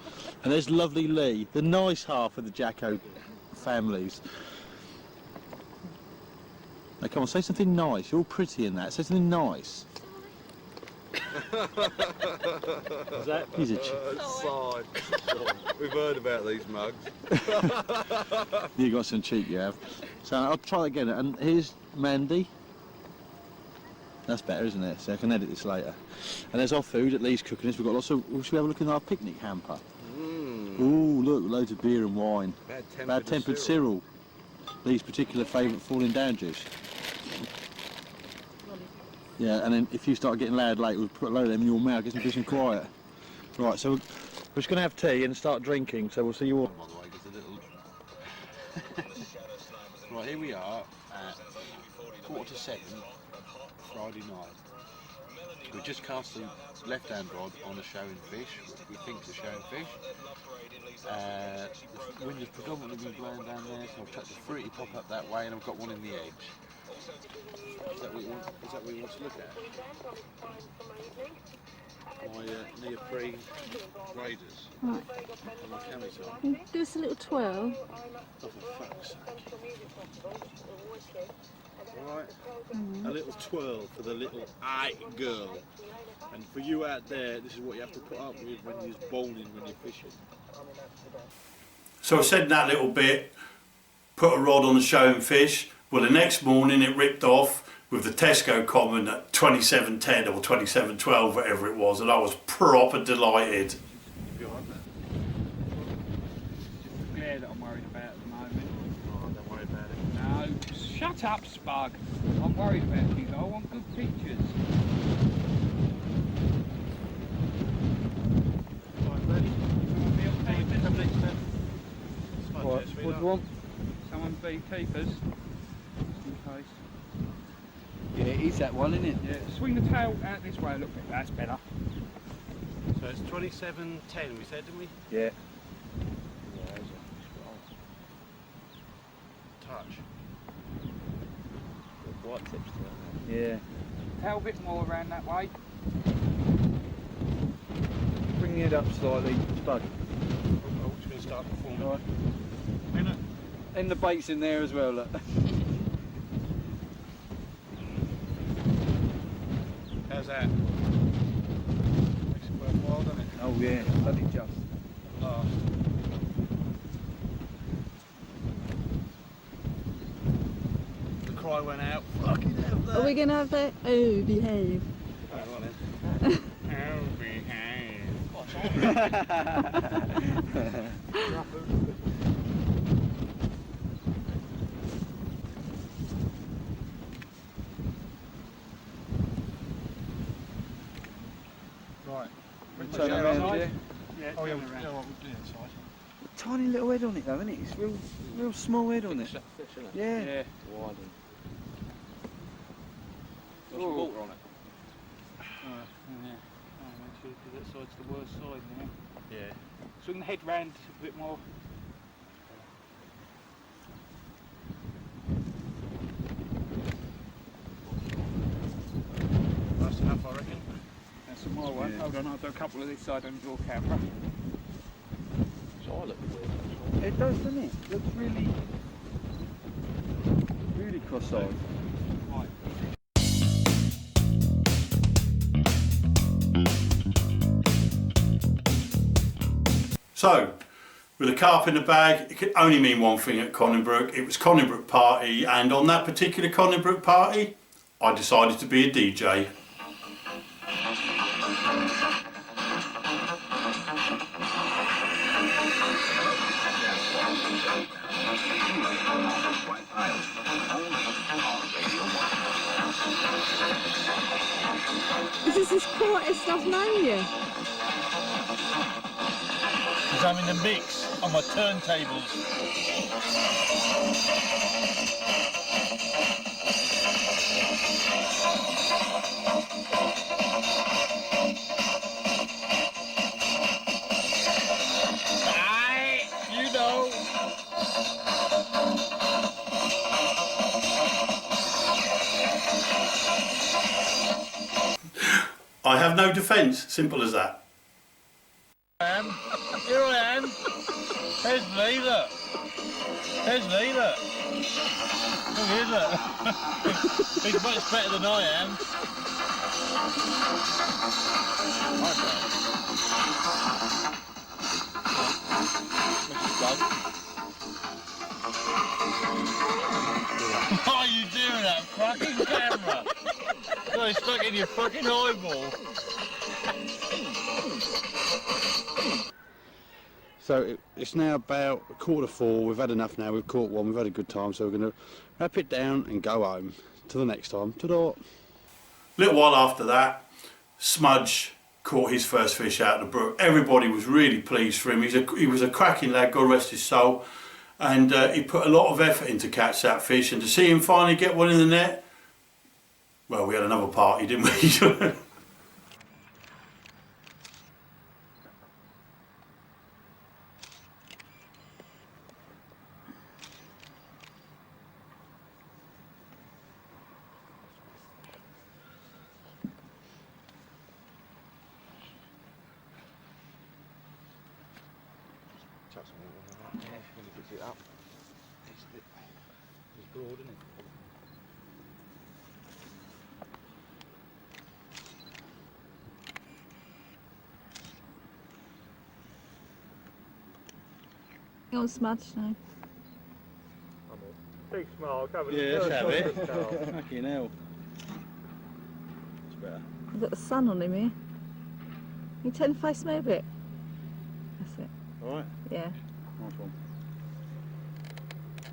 And there's lovely Lee, the nice half of the Jacko families. Now come on, say something nice. You're all pretty in that. Say something nice. Is that? He's a Sigh. We've heard about these mugs. You got some cheek, you have. So I'll try again. And here's Mandy. That's better, isn't it? So I can edit this later. And there's our food at Lee's cooking us. We've got lots of. Should we have a look in our picnic hamper? Ooh, look, loads of beer and wine. Bad tempered Cyril. Lee's particular favourite falling down juice. Yeah, and then if you start getting loud later, we'll put a load of them in your mouth, get some peace and quiet. Right, so we're just going to have tea and start drinking, so we'll see you all. By the way, just a little... Right, here we are at 6:45 Friday night. We've just cast the left-hand rod on a showing fish, which we think is a showing fish. The wind has predominantly been blowing down there, so I've chucked a fruity pop up that way and I've got one in the edge. Is that what you want to look at? My neoprene raiders. Right. And my camisole. Do us a little twirl. Oh, for fuck's sake. Alright. A little twirl for the little eye girl. And for you out there, this is what you have to put up with when you're bowling when you're fishing. So I said that little bit, put a rod on the showing fish. Well, the next morning it ripped off with the Tesco comment at 27.10 or 27.12, whatever it was, and I was proper delighted. Glare that I'm worried about at the moment. Oh, don't worry about it. No, shut up, Spug. I'm worried about things. I want good pictures. Right, ready? Come next then. What do you want? Someone be keepers. Just in case. Yeah, it is that one, isn't it? Yeah, swing the tail out this way a little bit. That's better. So it's 27.10 we said, didn't we? Yeah. Touch. White tips to that. Yeah. Tail a bit more around that way. Bring the head up slightly. Spud. Oh, just going to start performing. Right. Minute. And the bait's in there as well, look. How's that? Makes it worthwhile, doesn't it? Oh yeah, bloody just. Last. The cry went out. Fucking hell, that. Are we going to have that? Oh, behave. Right, go on then. Right. Turn it around, yeah. Yeah, Oh yeah, turn we'll around. do it inside. Tiny little head on it though, isn't it? It's real small head on it. Yeah. Yeah. Wide. What's your water on it? Yeah. Oh, make sure that side's the worst side now. Yeah. Swing the head round a bit more. That's enough, I reckon. That's my one. Yeah. Hold on, I'll do a couple of this side on your camera. So I look weird. It does, doesn't it? Looks really cross-eyed. Right. So, with a carp in the bag, it could only mean one thing at Conningbrook. It was Conningbrook party, and on that particular Conningbrook party, I decided to be a DJ. This is quite stuff known you. Because I'm in the mix on my turntables. You know. I have no defence, simple as that. Here I am. There's Lee, look. There's Lee, look. Look here, look. He's much better than I am. Why are you doing that fucking camera? God, it's stuck in your fucking eyeball. So it's now about 4:15. We've had enough now. We've caught one. We've had a good time. So we're going to wrap it down and go home. Till the next time. Ta-da. A little while after that, Smudge caught his first fish out of the brook. Everybody was really pleased for him. He was a cracking lad, God rest his soul. And he put a lot of effort into catch that fish. And to see him finally get one in the net, well, we had another party, didn't we? You're smudge now. Big smile, covered Yeah, let's have it. Fucking hell. It's better. You've got the sun on him here. You turn face me a bit. That's it. Alright. Yeah, Nice one.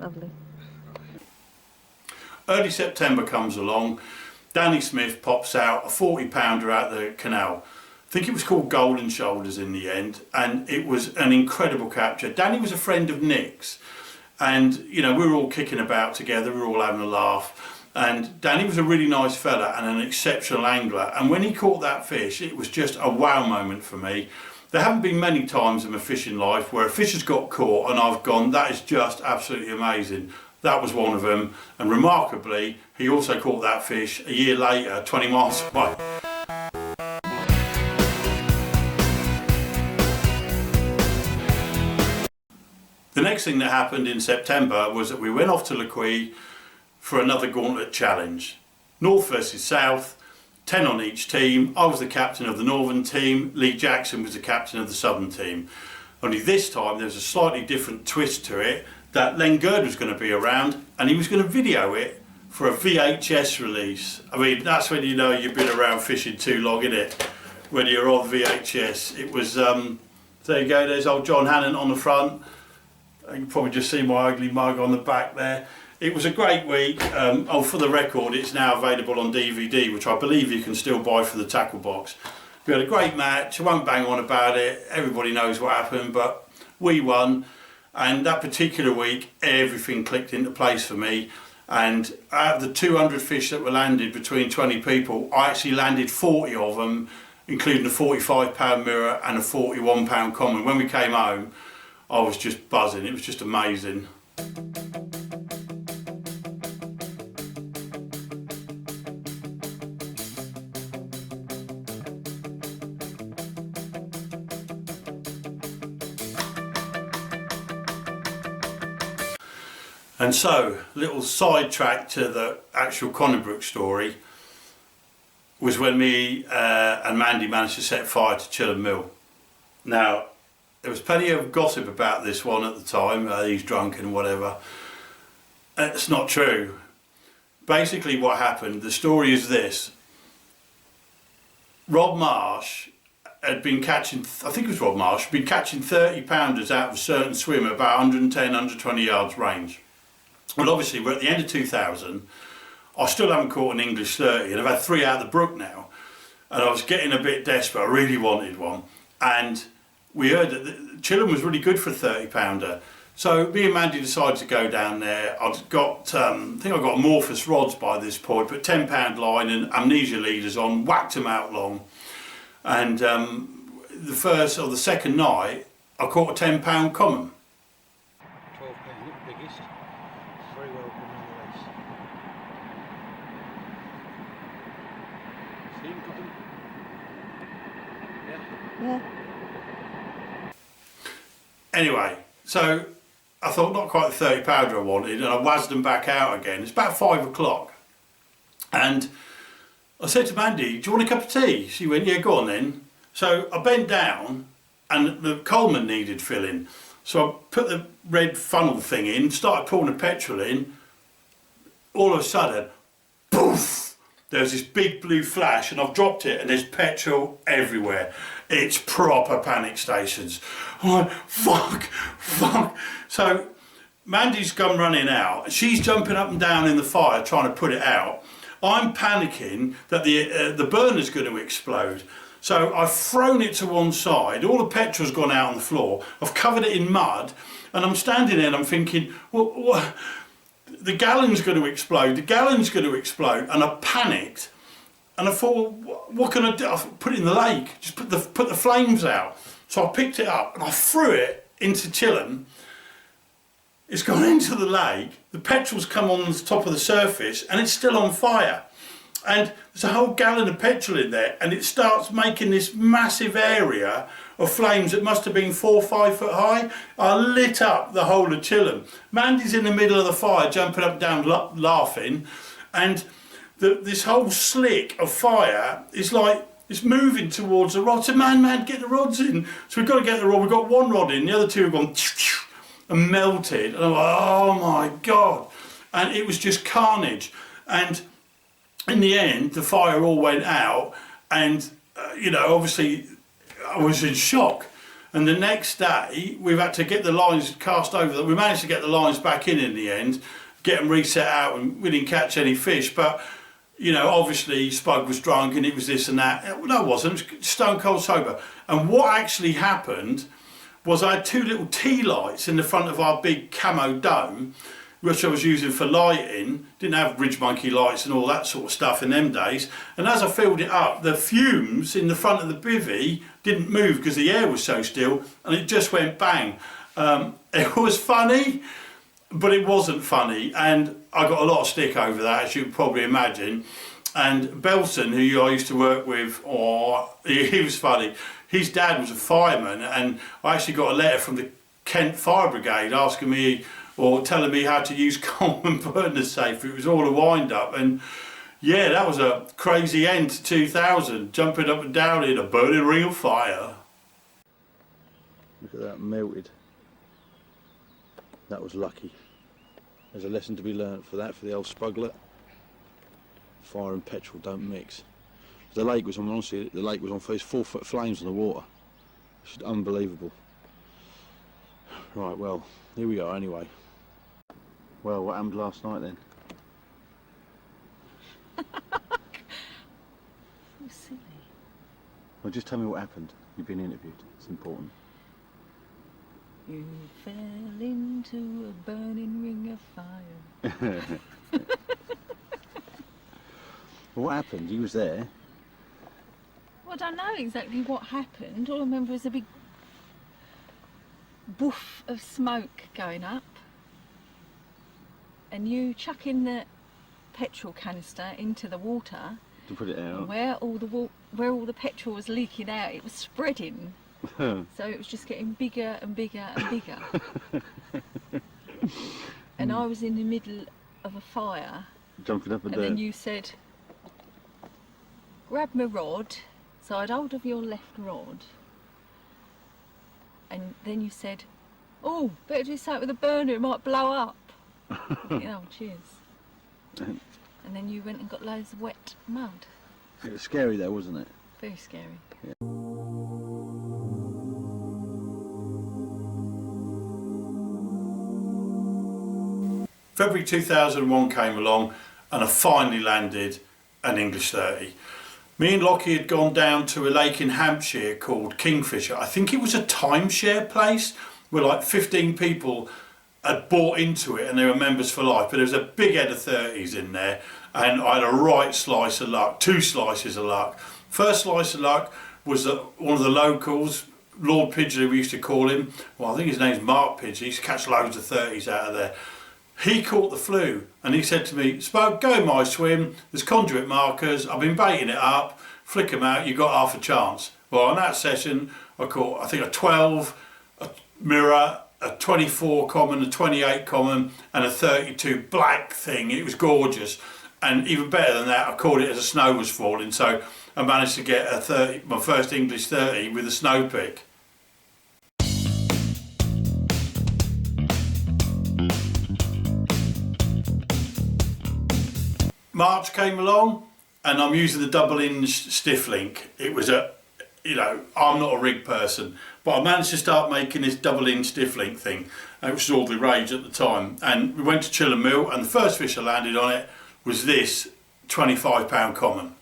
lovely. Early September comes along. Danny Smith pops out a 40-pounder out the canal. I think it was called Golden Shoulders in the end, and it was an incredible capture. Danny was a friend of Nick's, and you know, we were all kicking about together, we were all having a laugh, and Danny was a really nice fella and an exceptional angler, and when he caught that fish, it was just a wow moment for me. There haven't been many times in my fishing life where a fish has got caught and I've gone, that is just absolutely amazing. That was one of them, and remarkably, he also caught that fish a year later, 20 miles away. The next thing that happened in September was that we went off to Lequy for another gauntlet challenge. North versus South, 10 on each team. I was the captain of the Northern team, Lee Jackson was the captain of the Southern team. Only this time there was a slightly different twist to it, that Len Gerd was going to be around and he was going to video it for a VHS release. I mean, that's when you know you've been around fishing too long, innit? When you're on VHS. It was, there you go, there's old John Hannon on the front. You can probably just see my ugly mug on the back there. It was a great week. Oh, for the record, it's now available on DVD, which I believe you can still buy for the tackle box. We had a great match. I won't bang on about it. Everybody knows what happened, but we won. And that particular week, everything clicked into place for me. And out of the 200 fish that were landed between 20 people, I actually landed 40 of them, including a 45-pound mirror and a 41-pound common. When we came home, I was just buzzing. It was just amazing. And so, little sidetrack to the actual Conningbrook story was when me and Mandy managed to set fire to Chilham Mill. Now, there was plenty of gossip about this one at the time, he's drunk and whatever. It's not true. Basically what happened, the story is this. Rob Marsh had been catching, I think it was Rob Marsh, had been catching 30 pounders out of a certain swim at about 110, 120 yards range. Well, obviously we're at the end of 2000. I still haven't caught an English 30, and I've had 3 out of the brook now. And I was getting a bit desperate, I really wanted one. And we heard that Chilham was really good for a 30 pounder. So me and Mandy decided to go down there. I'd got, I think I got amorphous rods by this point, put 10 pound line and amnesia leaders on, whacked them out long. And the first or the second night, I caught a 10 pound common. 12 pound, not the biggest. Very well good nonetheless. See him got him? Yeah. Yeah. Anyway, so I thought not quite the 30 pounder I wanted, and I wazzed them back out again. It's about 5 o'clock. And I said to Mandy, do you want a cup of tea? She went, yeah, go on then. So I bent down and the Coleman needed filling. So I put the red funnel thing in, started pouring the petrol in. All of a sudden, poof, there's this big blue flash, and I've dropped it and there's petrol everywhere. It's proper panic stations. I'm like, fuck. So Mandy's come running out. She's jumping up and down in the fire trying to put it out. I'm panicking that the burner's going to explode. So I've thrown it to one side, all the petrol's gone out on the floor, I've covered it in mud, and I'm standing there and I'm thinking, well, the gallon's going to explode, and I panicked. And I thought, well, what can I do? I put it in the lake, just put the flames out. So I picked it up and I threw it into Chilham. It's gone into the lake, the petrol's come on the top of the surface, and it's still on fire. And there's a whole gallon of petrol in there, and it starts making this massive area of flames that must have been 4 or 5 foot high. I lit up the whole of Chilham. Mandy's in the middle of the fire, jumping up and down laughing, and this whole slick of fire is like, it's moving towards the rods. So man, get the rods in. So we've got to get the rod. We've got one rod in, the other two have gone and melted. And I'm like, oh my God. And it was just carnage. And in the end, the fire all went out, and obviously I was in shock. And the next day, we've had to get the lines cast over. We managed to get the lines back in the end, get them reset out, and we didn't catch any fish. But obviously Spud was drunk and it was this and that. No, it wasn't. It was stone cold sober. And what actually happened was I had 2 little tea lights in the front of our big camo dome, which I was using for lighting. Didn't have Ridge Monkey lights and all that sort of stuff in them days. And as I filled it up, the fumes in the front of the bivvy didn't move because the air was so still, and it just went bang. It was funny, but it wasn't funny, and I got a lot of stick over that, as you can probably imagine. And Belson, who I used to work with, he was funny. His dad was a fireman, and I actually got a letter from the Kent Fire Brigade asking me, or telling me how to use common burner safe. It was all a wind up, and yeah, that was a crazy end to 2000, jumping up and down in a burning ring of fire. Look at that, melted. That was lucky. There's a lesson to be learnt for that, for the old spuggler. Fire and petrol don't mix. The lake was on, honestly, the lake was on 4 foot flames on the water. It's just unbelievable. Right, well, here we go anyway. Well, what happened last night then? So silly. Well, just tell me what happened. You've been interviewed. It's important. You fell into a burning ring of fire. Well, what happened? You was there. Well, I don't know exactly what happened. All I remember is a big boof of smoke going up, and you chucking the petrol canister into the water To put it out. and where all the petrol was leaking out, it was spreading. So it was just getting bigger and bigger and bigger. And I was in the middle of a fire, Jumping up and and down. then you said, grab my rod. So I'd hold of your left rod, and then you said, oh, better do something with the burner, it might blow up. Oh, cheers. And then you went and got loads of wet mud. It was scary though, wasn't it? Very scary. February 2001 came along and I finally landed an English 30. Me and Lockie had gone down to a lake in Hampshire called Kingfisher. I think it was a timeshare place where like 15 people had bought into it and they were members for life, but there was a big head of 30s in there and I had a right slice of luck, 2 slices of luck. First slice of luck was that one of the locals, Lord Pidgley we used to call him, well I think his name's Mark Pidgley, he used to catch loads of 30s out of there. He caught the flu and he said to me, Spoke, go my swim, there's conduit markers, I've been baiting it up, flick them out, you got half a chance. Well, on that session, I caught, I think, a 12, a mirror, a 24 common, a 28 common, and a 32 black thing. It was gorgeous. And even better than that, I caught it as the snow was falling. So I managed to get a 30, my first English 30 with a snow pick. March came along and I'm using the double-inch stiff link. It was a, you know, I'm not a rig person, but I managed to start making this double-inch stiff link thing, which was all the rage at the time. And we went to Chilham Mill and the first fish I landed on it was this 25-pound common.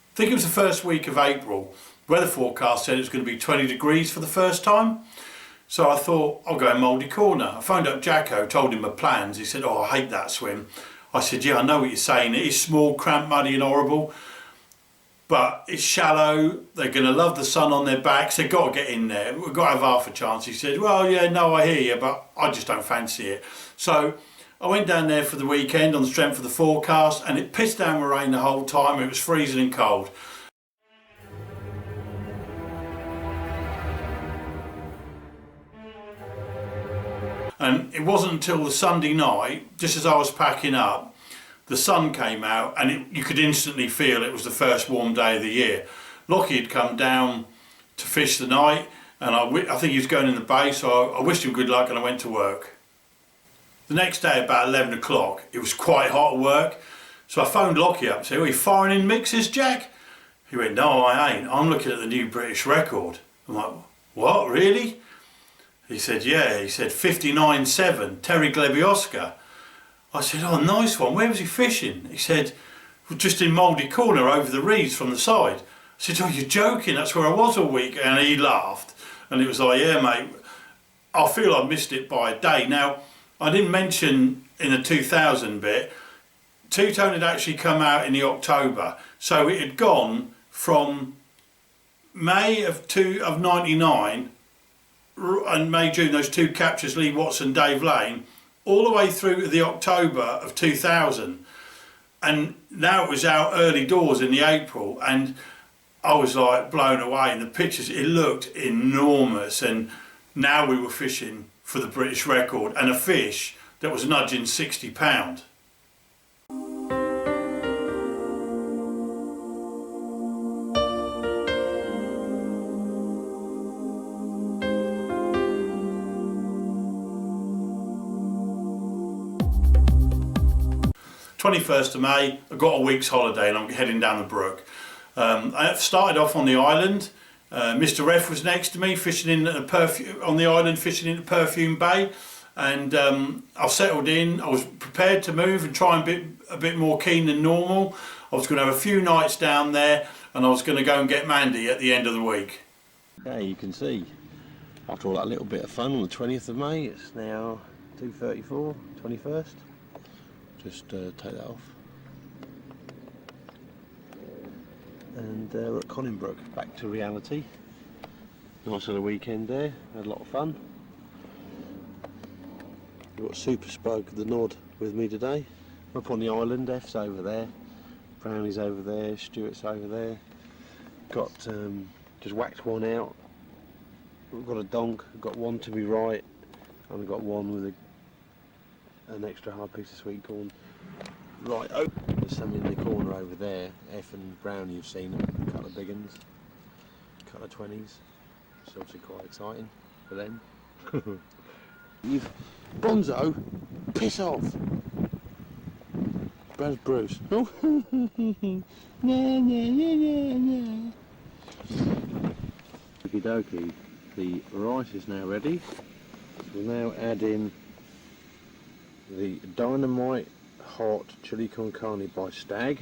I think it was the first week of April. Weather forecast said it was going to be 20 degrees for the first time. So I thought, I'll go in Mouldy Corner. I phoned up Jacko, told him my plans. He said, oh, I hate that swim. I said, yeah, I know what you're saying. It is small, cramped, muddy and horrible. But it's shallow. They're going to love the sun on their backs. They've got to get in there. We've got to have half a chance. He said, well, yeah, no, I hear you, but I just don't fancy it. So I went down there for the weekend on the strength of the forecast and it pissed down with rain the whole time. It was freezing and cold. And it wasn't until the Sunday night, just as I was packing up, the sun came out and you could instantly feel it was the first warm day of the year. Lockie had come down to fish the night and I think he was going in the bay, so I wished him good luck and I went to work. The next day about 11 o'clock, it was quite hot at work, so I phoned Lockie up and said, are you firing in mixes, Jack? He went, no, I ain't. I'm looking at the new British record. I'm like, what, really? He said, yeah. He said 59.7, Terry Glebioska. I said, oh, nice one. Where was he fishing? He said, well, just in Mouldy Corner over the reeds from the side. I said, oh, you're joking. That's where I was all week. And he laughed. And it was like, yeah, mate, I feel I missed it by a day. Now, I didn't mention in the 2000 bit, two-tone had actually come out in the October. So it had gone from May of 99 and May, June, those 2 captures, Lee Watson, Dave Lane, all the way through to the October of 2000. And now it was out early doors in the April and I was like blown away. And the pictures, it looked enormous. And now we were fishing for the British record and a fish that was nudging 60 pound. (21st of May), I got a week's holiday and I'm heading down the brook. I started off on the island. Mr. Ref was next to me fishing in on the island, fishing in the Perfume Bay, and I settled in. I was prepared to move and try and be a bit more keen than normal. I was going to have a few nights down there and I was going to go and get Mandy at the end of the week. Yeah, you can see, after all that little bit of fun on the 20th of May, it's now 2:34, 21st. Just take that off. And we're at Conning Brook, back to reality. Nice little weekend there, had a lot of fun. We've got Super Spoke of the Nod with me today. I'm up on the island, F's over there, Brownie's over there, Stuart's over there. Got just whacked one out. We've got a donk, we've got one to my right, and we've got one with an extra hard piece of sweet corn. Right, oh, there's some in the corner over there. F and Brownie, you've seen them, a couple of big ones, a couple of 20s. It's obviously quite exciting for them. You've Bonzo, piss off. Where's Bruce? Oh, yeah. Okie dokie, the rice is now ready. So we'll now add in the dynamite hot chili con carne by Stag.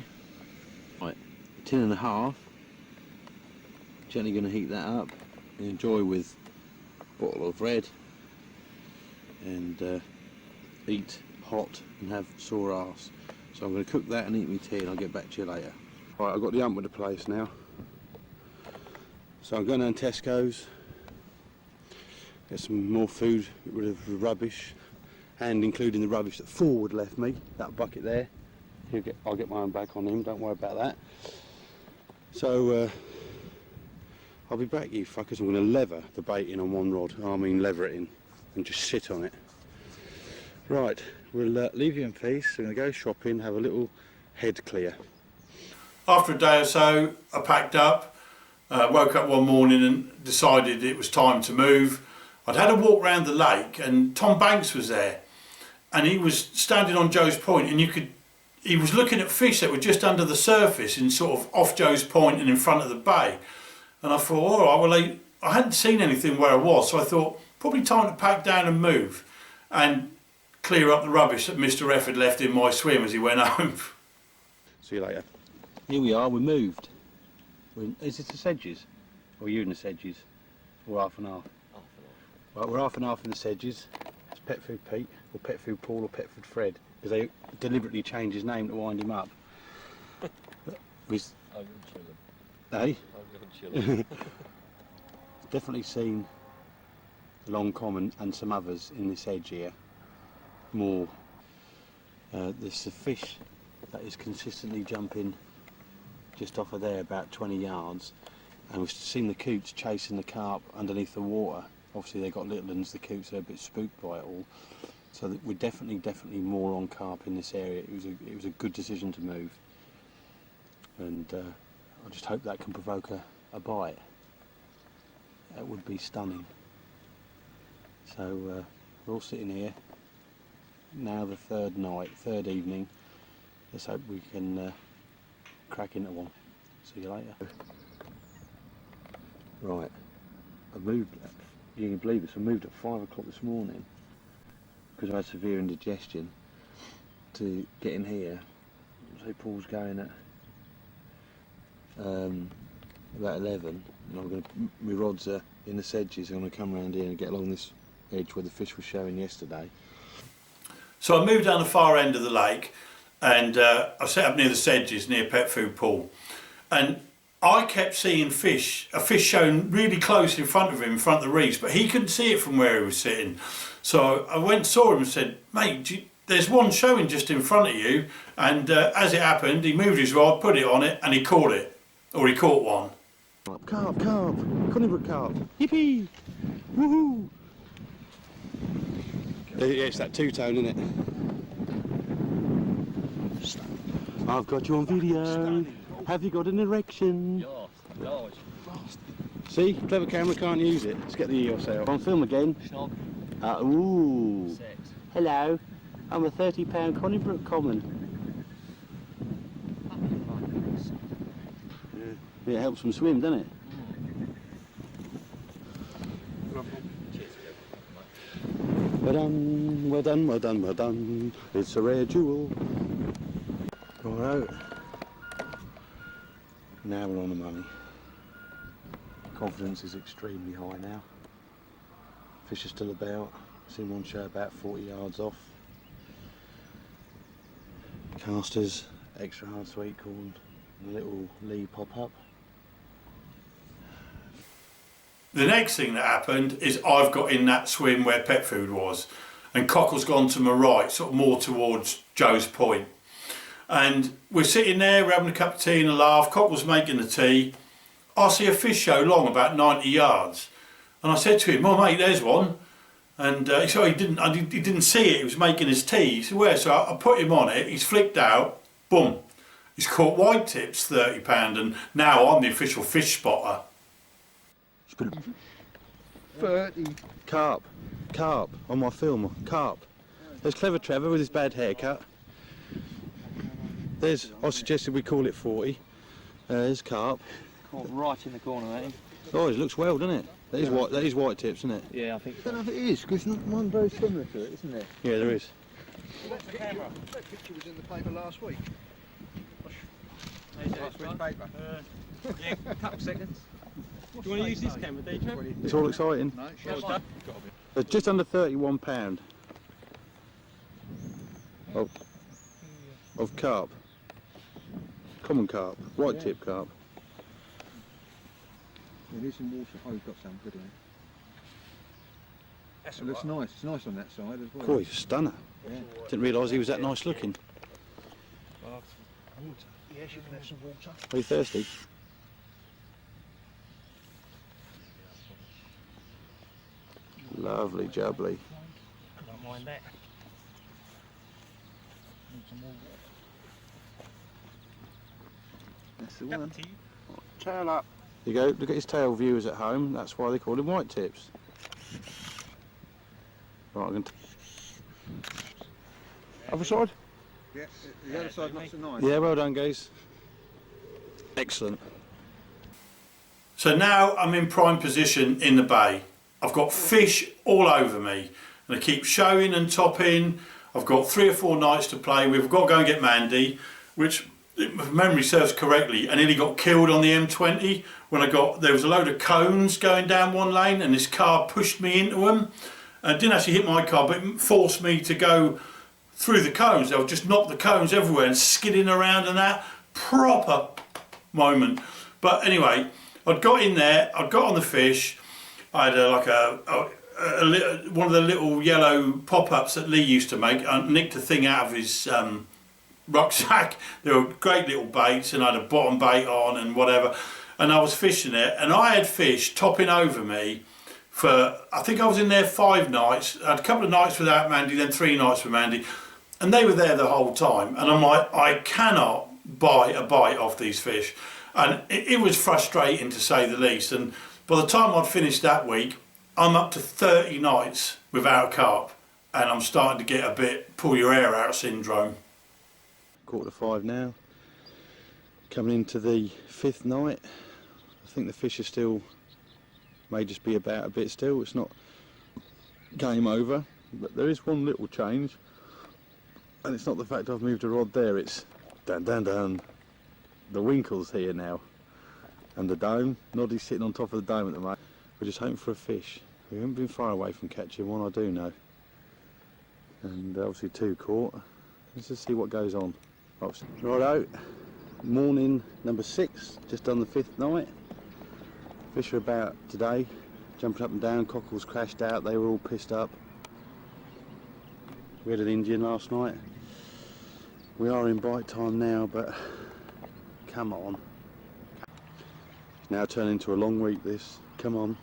Right, a tin and a half. Gently going to heat that up and enjoy with a bottle of red and eat hot and have sore arse. So I'm going to cook that and eat my tea and I'll get back to you later. Right, I've got the hump with the place now. So I'm going down Tesco's, get some more food, get rid of the rubbish, and including the rubbish that Forward left me, that bucket there. I'll get my own back on him, don't worry about that. So I'll be back, you fuckers. I'm going to lever the bait in on one rod. I mean lever it in and just sit on it. Right, we'll leave you in peace. We're going to go shopping, have a little head clear. After a day or so, I packed up, woke up one morning and decided it was time to move. I'd had a walk round the lake and Tom Banks was there, and he was standing on Joe's Point, and he was looking at fish that were just under the surface and sort of off Joe's Point and in front of the bay. And I thought, all right, well, I hadn't seen anything where I was, so I thought probably time to pack down and move and clear up the rubbish that Mr. F had left in my swim as he went home. See you later. Here we are, we're moved. Is it the sedges? Or are you in the sedges? Or half and half? Half and half. Right, we're half and half in the sedges. It's Pet Food Pete, or Pet Food Paul, or Pet Food Fred, because they deliberately changed his name to wind him up. I'm gonna chill him. Eh? I'm gonna chill him. Definitely seen Long Common and some others in this edge here. More. There's a fish that is consistently jumping just off of there about 20 yards, and we've seen the coots chasing the carp underneath the water. Obviously they've got little ones, the coots are a bit spooked by it all, so that we're definitely more on carp in this area. It was a good decision to move, and I just hope that can provoke a bite. That would be stunning. So we're all sitting here now, the third evening. Let's hope we can crack into one. See you later. Right, I moved, you can believe it, so I moved at 5 o'clock this morning because I had severe indigestion to get in here. So Paul's going at about 11, and I'm going to, my rods are in the sedges. I'm going to come around here and get along this edge where the fish was showing yesterday. So I moved down the far end of the lake, and I set up near the sedges near Pet Food Pool, and I kept seeing a fish showing really close in front of him, in front of the reefs, but he couldn't see it from where he was sitting. So I went, saw him and said, mate, there's one showing just in front of you. And as it happened, he moved his rod, put it on it, and he caught it, or he caught one. Carp, Conningbrook carp, yippee, woohoo! Yeah, it's that two-tone, isn't it? I've got you on video. Have you got an erection? Large. See, clever camera can't use it. Let's get the EOS out. On film again. Snog. Ooh. Sex. Hello. I'm a £30 Conning Brook common. Yeah, it helps them swim, doesn't it? Well done. It's a rare jewel. Alright. Now we're on the money. Confidence is extremely high now. Fish are still about. Seen one show about 40 yards off. Casters, extra hard sweet corn, and a little lee pop up. The next thing that happened is I've got in that swim where Pet Food was, and Cockle's gone to my right, sort of more towards Joe's Point. And we're sitting there, we're having a cup of tea and a laugh. Cockle's making the tea. I see a fish show long, about 90 yards. And I said to him, "Oh mate, there's one." And he said, he didn't see it, he was making his tea. He said, "Where?" So I put him on it, he's flicked out, boom. He's caught white tips, £30, and now I'm the official fish spotter. 30. Carp on my film, carp. There's clever Trevor with his bad haircut. I suggested we call it 40. There's carp. Caught right in the corner, eh? Oh, it looks well, doesn't it? That is white. That is white tips, isn't it? Yeah, I think I don't know if it is, because one very similar to it, isn't there? Yeah, there is. That picture was in the paper last week. Last week's paper. yeah, a couple seconds. Do you want to use this camera, do you? It's all exciting. No, sure. Just under £31 of carp, common carp, white tip carp. It is in water. Oh, you've got some good in it. It looks nice. It's nice on that side as well. Cool, he's a stunner. Yeah. Didn't realise he was that nice looking. Yes, you can have some water. Are you thirsty? Lovely jubbly. I don't mind that. That's the one. Tail up. There you go, look at his tail viewers at home, that's why they call him white tips. Right, I'm going to... Other side? Yeah, the other side not so nice. Yeah, well done guys. Excellent. So now I'm in prime position in the bay. I've got fish all over me and I keep showing and topping. I've got 3 or 4 nights to play with. I've got to go and get Mandy, which if memory serves correctly, I nearly got killed on the M20 when there was a load of cones going down one lane and this car pushed me into them. And it didn't actually hit my car, but it forced me to go through the cones. They'll just knock the cones everywhere and skidding around and that. Proper moment. But anyway, I'd got in there, I'd got on the fish. I had one of the little yellow pop-ups that Lee used to make. I nicked a thing out of his rucksack. They were great little baits and I had a bottom bait on and whatever. And I was fishing it and I had fish topping over me for, I think I was in there 5 nights. I had a couple of nights without Mandy, then 3 nights with Mandy. And they were there the whole time. And I'm like, I cannot buy a bite off these fish. And it was frustrating to say the least. And by the time I'd finished that week, I'm up to 30 nights without carp. And I'm starting to get a bit pull your hair out syndrome. 4:45 now. Coming into the 5th night. I think the fish are still, may just be about a bit still. It's not game over. But there is one little change. And it's not the fact I've moved a rod there, it's dun dun dun. The winkle's here now. And the dome. Noddy's sitting on top of the dome at the moment. We're just hoping for a fish. We haven't been far away from catching one, I do know. And obviously 2 caught. Let's just see what goes on. Righto, morning number 6, just on the 5th night. Fish are about today, jumping up and down, cockles crashed out, they were all pissed up. We had an Indian last night. We are in bite time now, but come on. It's now turning into a long week this. Come on,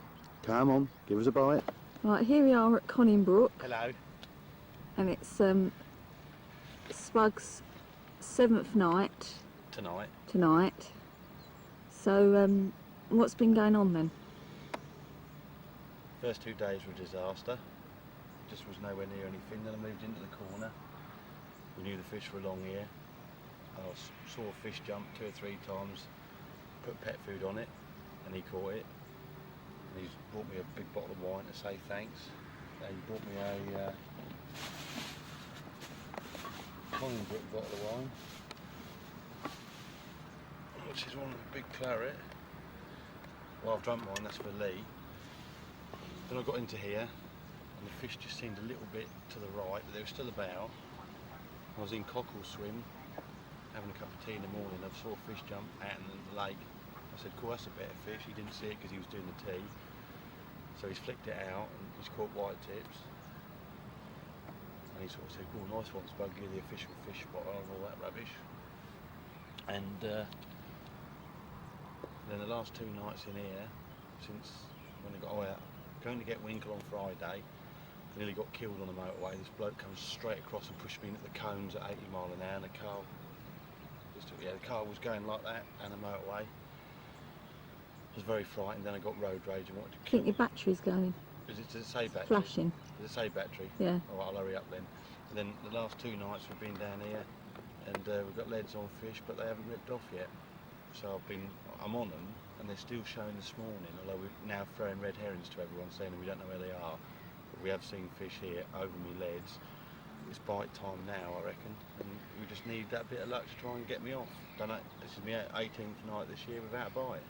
give us a bite. Right, here we are at Conning Brook. Hello. And it's Spug's 7th night tonight. So what's been going on then? First 2 days were a disaster. Just was nowhere near anything. Then I moved into the corner. We knew the fish were along here. I saw a fish jump 2 or 3 times, put pet food on it, and he caught it. And he's brought me a big bottle of wine to say thanks. And he brought me a Conningbrook bottle of wine, which is one of a big claret. Well, I've drunk mine, that's for Lee. Then I got into here, and the fish just seemed a little bit to the right, but they were still about. I was in cockle swim, having a cup of tea in the morning. I saw a fish jump out in the lake. I said, cool, that's a better fish. He didn't see it because he was doing the tea. So he's flicked it out and he's caught white tips. And he sort of said, oh, nice one, Spud, give you the official fish spot and all that rubbish. And then the last 2 nights in here, since when I got out, going to get winkle on Friday, nearly got killed on the motorway. This bloke comes straight across and pushed me into the cones at 80 mile an hour, and the car was going like that, and the motorway. I was very frightened. Then I got road rage and wanted to I kill. think your battery's going. Does it say battery? Flashing. Does it say battery? Yeah. All right, I'll hurry up then. And then the last 2 nights we've been down here, and we've got leads on fish, but they haven't ripped off yet. So I'm on them, and they're still showing this morning, although we're now throwing red herrings to everyone saying we don't know where they are, but we have seen fish here over me leads. It's bite time now, I reckon, and we just need that bit of luck to try and get me off. Don't know, this is my 18th night this year without a bite.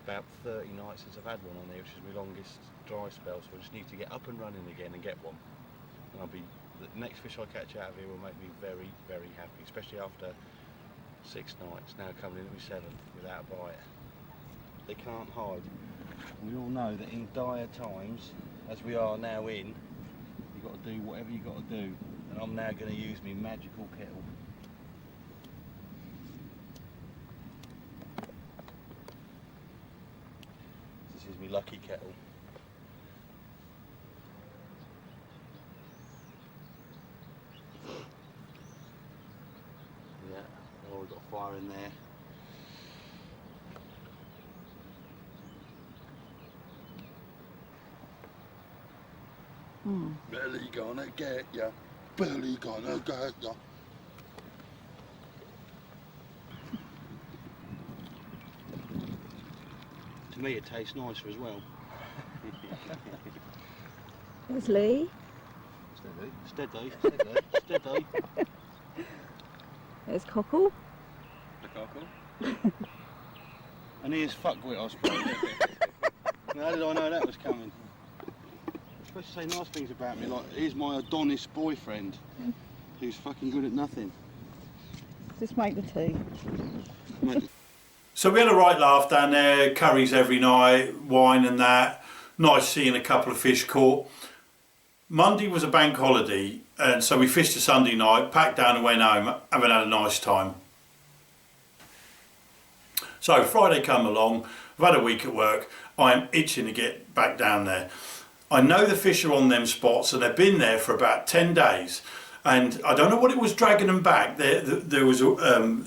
About 30 nights since I've had one on here, which is my longest dry spell, so I just need to get up and running again and get one. And the next fish I catch out of here will make me very, very happy, especially after 6 nights, now coming into my 7th without a bite. They can't hide. We all know that in dire times, as we are now in, you've got to do whatever you've got to do. And I'm now going to use my magical kettle. This is my lucky kettle. Yeah, oh, we've got fire in there. Belly gonna get ya, belly gonna get ya. To me it tastes nicer as well. There's Lee. Steady, steady, steady, steady. There's Cockle. The cockle. And here's fuckwit, I suppose. How did I know that was coming? You're supposed to say nice things about me, like, here's my Adonis boyfriend, who's fucking good at nothing. Just make the tea. So we had a right laugh down there, curries every night, wine and that. Nice seeing a couple of fish caught. Monday was a bank holiday, and so we fished a Sunday night, packed down and went home, having had a nice time. So Friday come along, I've had a week at work, I'm itching to get back down there. I know the fish are on them spots and they've been there for about 10 days. And I don't know what it was dragging them back. There was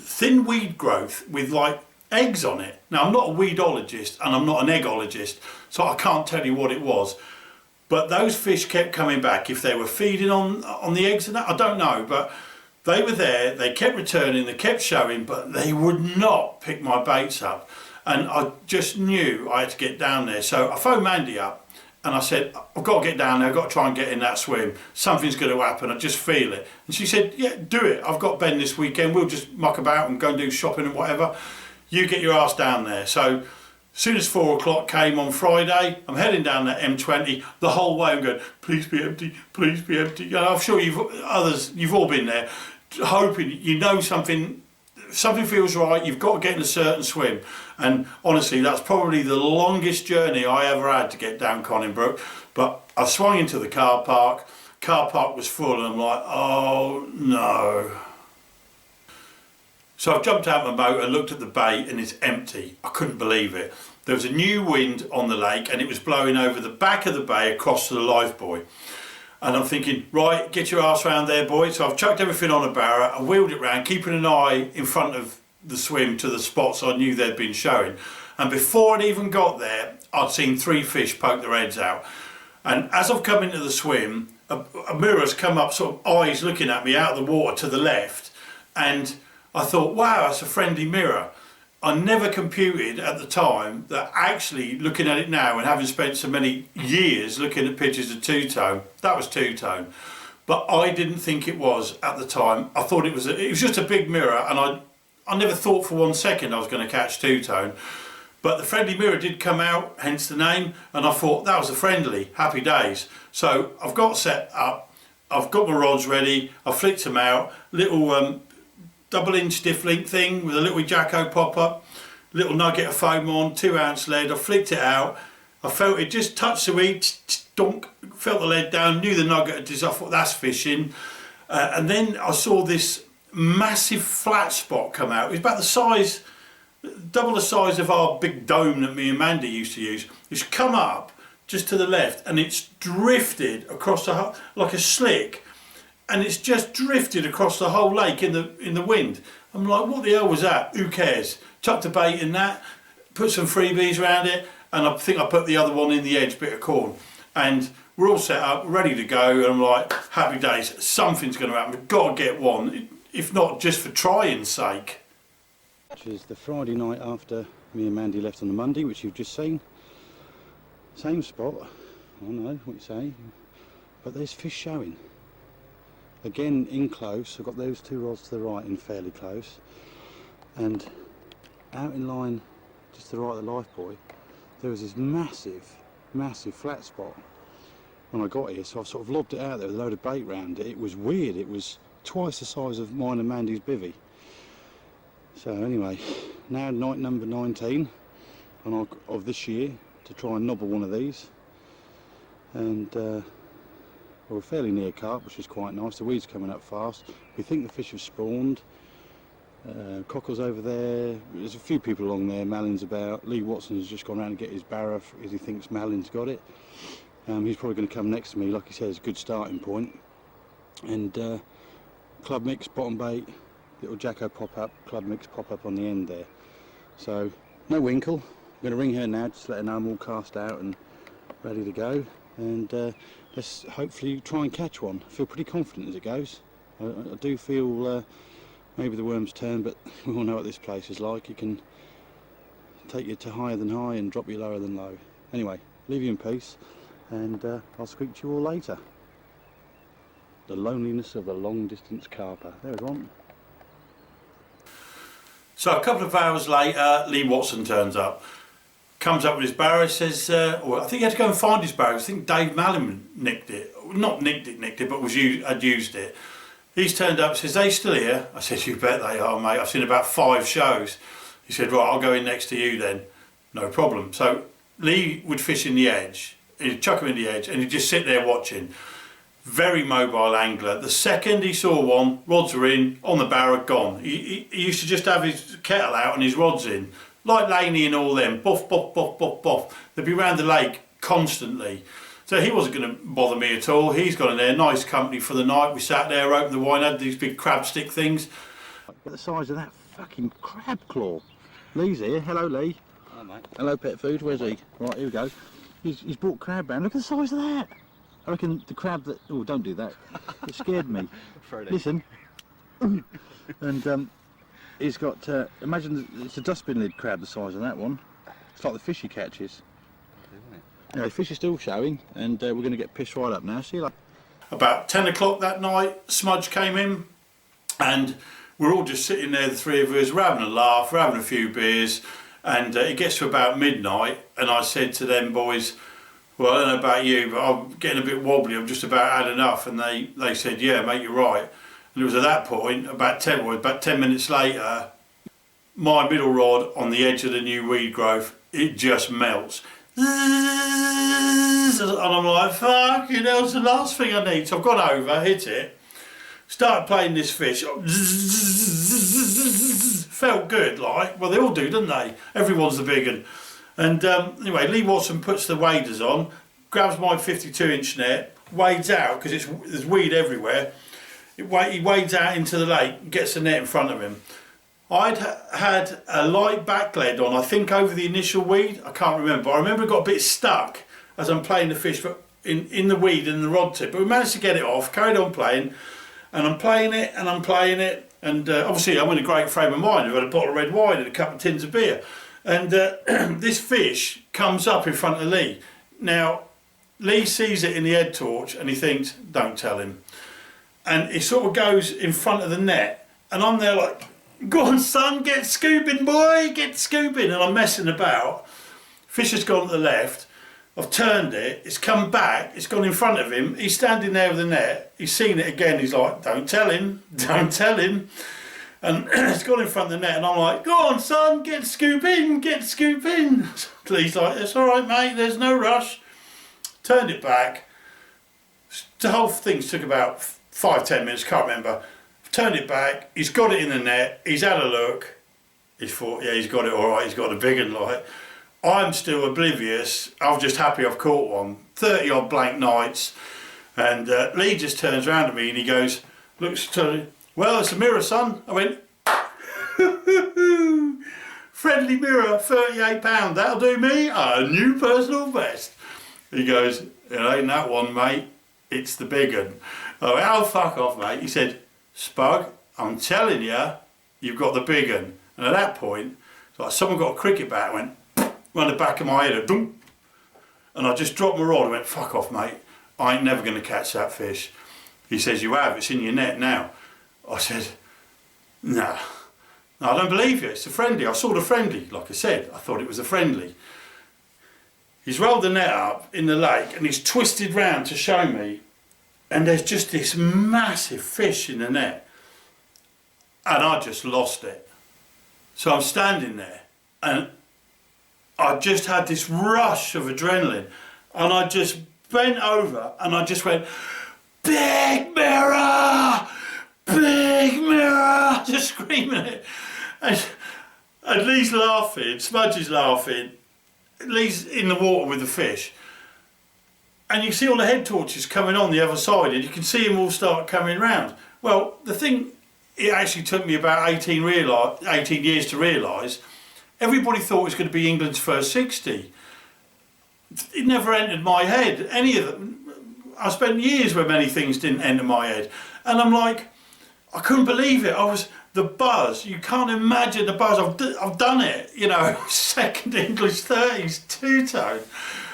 thin weed growth with like eggs on it. Now I'm not a weedologist and I'm not an eggologist, so I can't tell you what it was. But those fish kept coming back. If they were feeding on the eggs and that, I don't know. But they were there, they kept returning, they kept showing, but they would not pick my baits up. And I just knew I had to get down there. So I phoned Mandy up and I said, I've got to get down there, I've got to try and get in that swim. Something's going to happen, I just feel it. And she said, yeah, do it. I've got Ben this weekend, we'll just muck about and go and do shopping and whatever. You get your ass down there. So as soon as 4 o'clock came on Friday, I'm heading down that M20 the whole way. I'm going, please be empty, please be empty. You know, I'm sure you've all been there, hoping, you know, something feels right, you've got to get in a certain swim. And honestly, that's probably the longest journey I ever had to get down Conning Brook. But I swung into the car park was full, and I'm like, oh no. So I've jumped out my boat and looked at the bay and it's empty. I couldn't believe it. There was a new wind on the lake and it was blowing over the back of the bay across to the life buoy. And I'm thinking, right, get your arse round there, boy. So I've chucked everything on a barra, I wheeled it round, keeping an eye in front of the swim to the spots I knew they'd been showing. And before I'd even got there, I'd seen 3 fish poke their heads out. And as I've come into the swim, a mirror's come up, sort of eyes looking at me out of the water to the left. And I thought, wow, that's a friendly mirror. I never computed at the time that actually looking at it now and having spent so many years looking at pictures of two-tone, that was two-tone. But I didn't think it was at the time. I thought it was just a big mirror, and I never thought for 1 second I was going to catch two-tone. But the friendly mirror did come out, hence the name, and I thought that was a friendly, happy days. So I've got set up, I've got my rods ready, I've flicked them out, little double-inch stiff link thing with a little Jacko pop-up, little nugget of foam on, 2-ounce lead. I flicked it out, I felt it just touched the weed, dunk, felt the lead down, knew the nugget had dissolved, I thought that's fishing. And then I saw this massive flat spot come out. It was about the size, double the size of our big dome that me and Mandy used to use. It's come up just to the left and it's drifted across the like a slick. And it's just drifted across the whole lake in the wind. I'm like, what the hell was that? Who cares? Chucked a bait in that, put some freebies around it, and I think I put the other one in the edge, bit of corn. And we're all set up, ready to go, and I'm like, happy days, something's going to happen, we've got to get one, if not just for trying's sake. Which is the Friday night after me and Mandy left on the Monday, which you've just seen. Same spot, I don't know what you say, but there's fish showing. Again in close, I've got those two rods to the right in fairly close, and out in line just to the right of the life buoy, there was this massive flat spot when I got here, so I've sort of lobbed it out there with a load of bait round it. It was weird, it was twice the size of mine and Mandy's bivvy. So anyway, now night number 19 of this year to try and nobble one of these, and we're fairly near carp, which is quite nice. The weed's coming up fast. We think the fish have spawned. Cockle's over there, there's a few people along there, Malin's about. Lee Watson's just gone around and get his barra because he thinks Malin's got it. He's probably going to come next to me, like he says, a good starting point. And club mix, bottom bait, little Jacko pop up, club mix pop up on the end there. So no winkle. I'm going to ring her now, just let her know I'm all cast out and ready to go. And let's hopefully try and catch one. I feel pretty confident as it goes. I do feel maybe the worm's turn, but we all know what this place is like. It can take you to higher than high and drop you lower than low. Anyway, leave you in peace, and I'll speak to you all later. The loneliness of the long-distance carper. There's one. So a couple of hours later, Lee Watson turns up. Comes up with his barrow, says, well, I think he had to go and find his barrow. I think Dave Malin nicked it. Not nicked it, but had used it. He's turned up, says, they still here? I said, you bet they are, mate. I've seen about 5 shows. He said, right, I'll go in next to you then. No problem. So Lee would fish in the edge. He'd chuck him in the edge and he'd just sit there watching. Very mobile angler. The second he saw one, rods were in, on the barrow, gone. He used to just have his kettle out and his rods in. Like Laney and all them, buff, buff, buff, buff, buff. They'd be round the lake constantly. So he wasn't going to bother me at all. He's got in there, nice company for the night. We sat there, opened the wine, had these big crab stick things. Look at the size of that fucking crab claw. Lee's here. Hello, Lee. Hello, mate. Hello, Pet Food. Where's he? Right, here we go. He's brought crab round. Look at the size of that. I reckon the crab that... Oh, don't do that. It scared me. Listen. And he's got... imagine it's a dustbin lid crab the size of that one. It's like the fish he catches. Anyway, fish is still showing, and we're going to get pissed right up now. See you later. About 10 o'clock that night, Smudge came in, and we're all just sitting there, the three of us, we're having a laugh, we're having a few beers, and it gets to about midnight, and I said to them boys, well, I don't know about you, but I'm getting a bit wobbly, I've just about had enough, and they said, yeah, mate, you're right. And it was at that point, about 10 minutes later, my middle rod on the edge of the new weed growth, it just melts. And I'm like, fucking hell, it's the last thing I need. So I've gone over, hit it, started playing this fish. Felt good, like, well, they all do, don't they? Everyone's the big one. And anyway, Lee Watson puts the waders on, grabs my 52-inch net, wades out, because there's weed everywhere. He wades out into the lake, gets the net in front of him. I'd had a light back lead on, I think over the initial weed, I can't remember. I remember it got a bit stuck as I'm playing the fish in the weed and the rod tip, but we managed to get it off, carried on playing, and I'm playing it, and obviously I'm in a great frame of mind. I've had a bottle of red wine and a couple of tins of beer, and this fish comes up in front of Lee. Now, Lee sees it in the head torch and he thinks, don't tell him. And he sort of goes in front of the net, and I'm there like, go on son, get scooping boy, get scooping, and I'm messing about. Fish has gone to the left, I've turned it, it's come back, it's gone in front of him, he's standing there with the net, he's seen it again, he's like, don't tell him, don't tell him. And it's gone in front of the net, and I'm like, go on son, get scooping, get scooping. He's like, it's alright mate, there's no rush. Turned it back, the whole thing took about 5-10 minutes, can't remember. Turned it back, he's got it in the net, he's had a look, he's thought, yeah, he's got it alright, he's got a big one, like. I'm still oblivious, I'm just happy I've caught one. 30 odd blank nights, and Lee just turns around to me and he goes, looks to me, well, it's a mirror, son. I went, friendly mirror, £38, that'll do me a new personal best. He goes, it ain't that one, mate, it's the big one. I went, oh, fuck off, mate. He said, Spug, I'm telling you, you've got the big one. And at that point, Like someone got a cricket bat, went round the back of my head, and I just dropped my rod and went, fuck off, mate. I ain't never going to catch that fish. He says, you have, it's in your net now. I said, nah, no, I don't believe you, it's a friendly. I saw the friendly, like I said, I thought it was a friendly. He's rolled the net up in the lake and he's twisted round to show me, and there's just this massive fish in the net. And I just lost it. So I'm standing there and I just had this rush of adrenaline, and I just bent over and I just went, big mirror, big mirror, just screaming it. And Lee's laughing, Smudge is laughing, Lee's in the water with the fish. And you see all the head torches coming on the other side, and you can see them all start coming round. Well, the thing, it actually took me about 18 years to realise, everybody thought it was going to be England's first 60. It never entered my head, any of them. I spent years where many things didn't enter my head. And I'm like, I couldn't believe it. The buzz, you can't imagine the buzz. I've done it, you know, second English 30s, two-tone.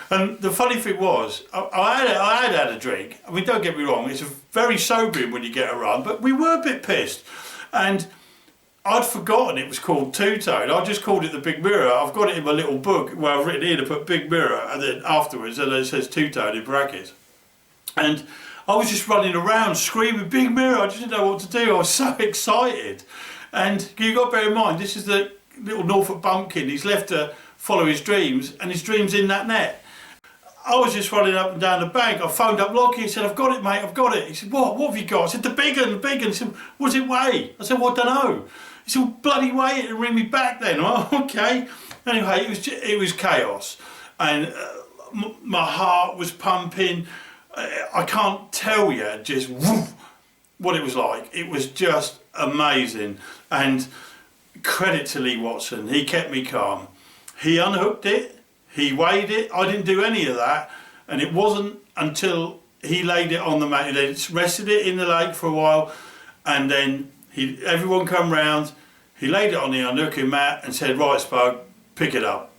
And the funny thing was, I had a drink. I mean, don't get me wrong, it's very sobering when you get a run, but we were a bit pissed. And I'd forgotten it was called two-tone. I just called it the big mirror. I've got it in my little book where I've written here to put big mirror, and then afterwards it says two-tone in brackets. And I was just running around screaming, big mirror, I just didn't know what to do. I was so excited. And you've got to bear in mind, this is the little Norfolk bumpkin. He's left to follow his dreams, and his dream's in that net. I was just running up and down the bank. I phoned up Lockie, he said, I've got it, mate, I've got it. He said, what have you got? I said, the big one, the big one. He said, what does it weigh? I said, well, I don't know. He said, well, bloody weigh it and ring me back then. Well, okay. Anyway, it was chaos. And my heart was pumping. I can't tell you just what it was like. It was just amazing. And credit to Lee Watson, he kept me calm. He unhooked it, he weighed it, I didn't do any of that. And it wasn't until he laid it on the mat, they rested it in the lake for a while, and then everyone come round, he laid it on the unhooking mat and said, right, Spug, pick it up.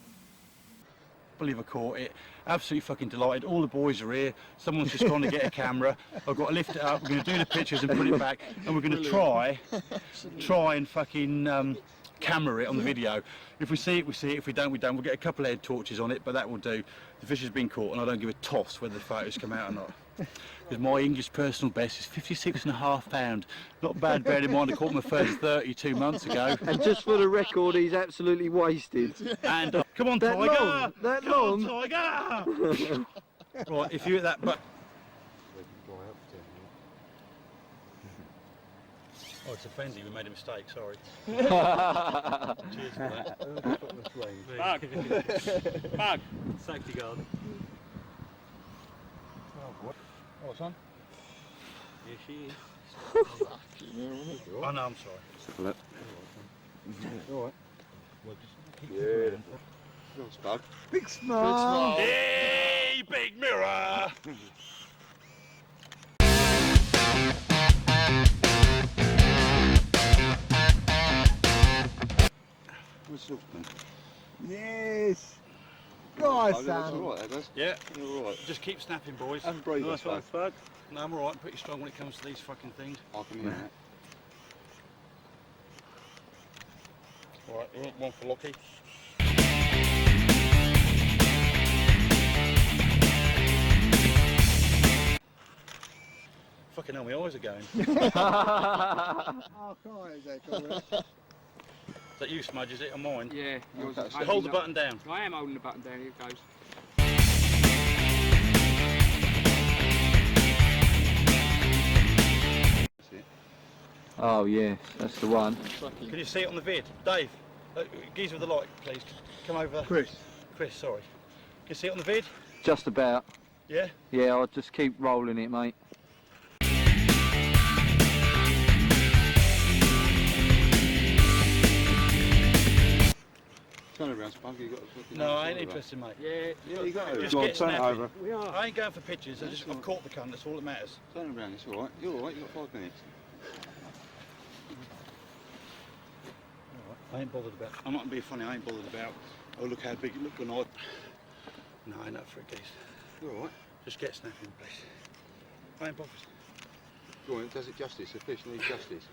I believe I caught it. Absolutely fucking delighted. All the boys are here. Someone's just gone to get a camera. I've got to lift it up. We're going to do the pictures and put it back, and we're going to try and fucking camera it on the video. If we see it, we see it. If we don't, we don't. We'll get a couple of head torches on it, but that will do. The fish has been caught, and I don't give a toss whether the photos come out or not. Because my English personal best is 56.5 pounds. Not bad, bearing in mind I caught my first 32 months ago. And just for the record, he's absolutely wasted. And come on, that Tiger! Long? That come long? on, Tiger! Right, if you hit that button. Oh, it's a friendly, we made a mistake, sorry. Cheers for that. Bug! Bug! Safety guard. Oh, it's on? Here she is. Oh no, I'm sorry. Alright. Well, just keep Yeah. Little Spug. Big smile. Hey, big mirror! Yes. Nice, Sam. Alright, Yeah, alright. just keep snapping, boys. And brave Nice one, Spug. No, I'm alright, I'm pretty strong when it comes to these fucking things. I can hear that. Alright, one for Lockie. Fucking hell, my eyes are going. Oh, God, is that cool? Is that you, Smudge, is it, or mine? Yeah, yours is Hold the button down. I am holding the button down, here it goes. Oh, yeah, that's the one. Can you see it on the vid? Dave, geezer with the light, please. Come over. Chris. Chris, sorry. Can you see it on the vid? Just about. Yeah? Yeah, I'll just keep rolling it, mate. Turn around, Spug. You got to fucking. No, I ain't interested, mate. Yeah, You got to. Just Go on, get turn it snappy. over. we are. I ain't going for pictures, I've caught the cunt, that's all that matters. Turn around, it's alright. You're alright, you've got 5 minutes. I ain't bothered about. I'm not being funny. I ain't bothered about. Oh, look how big it looked when I. No, I ain't up for it, geese. You're all right. Just get snapping, please. I ain't bothered. Go on, it does it justice. The fish needs justice.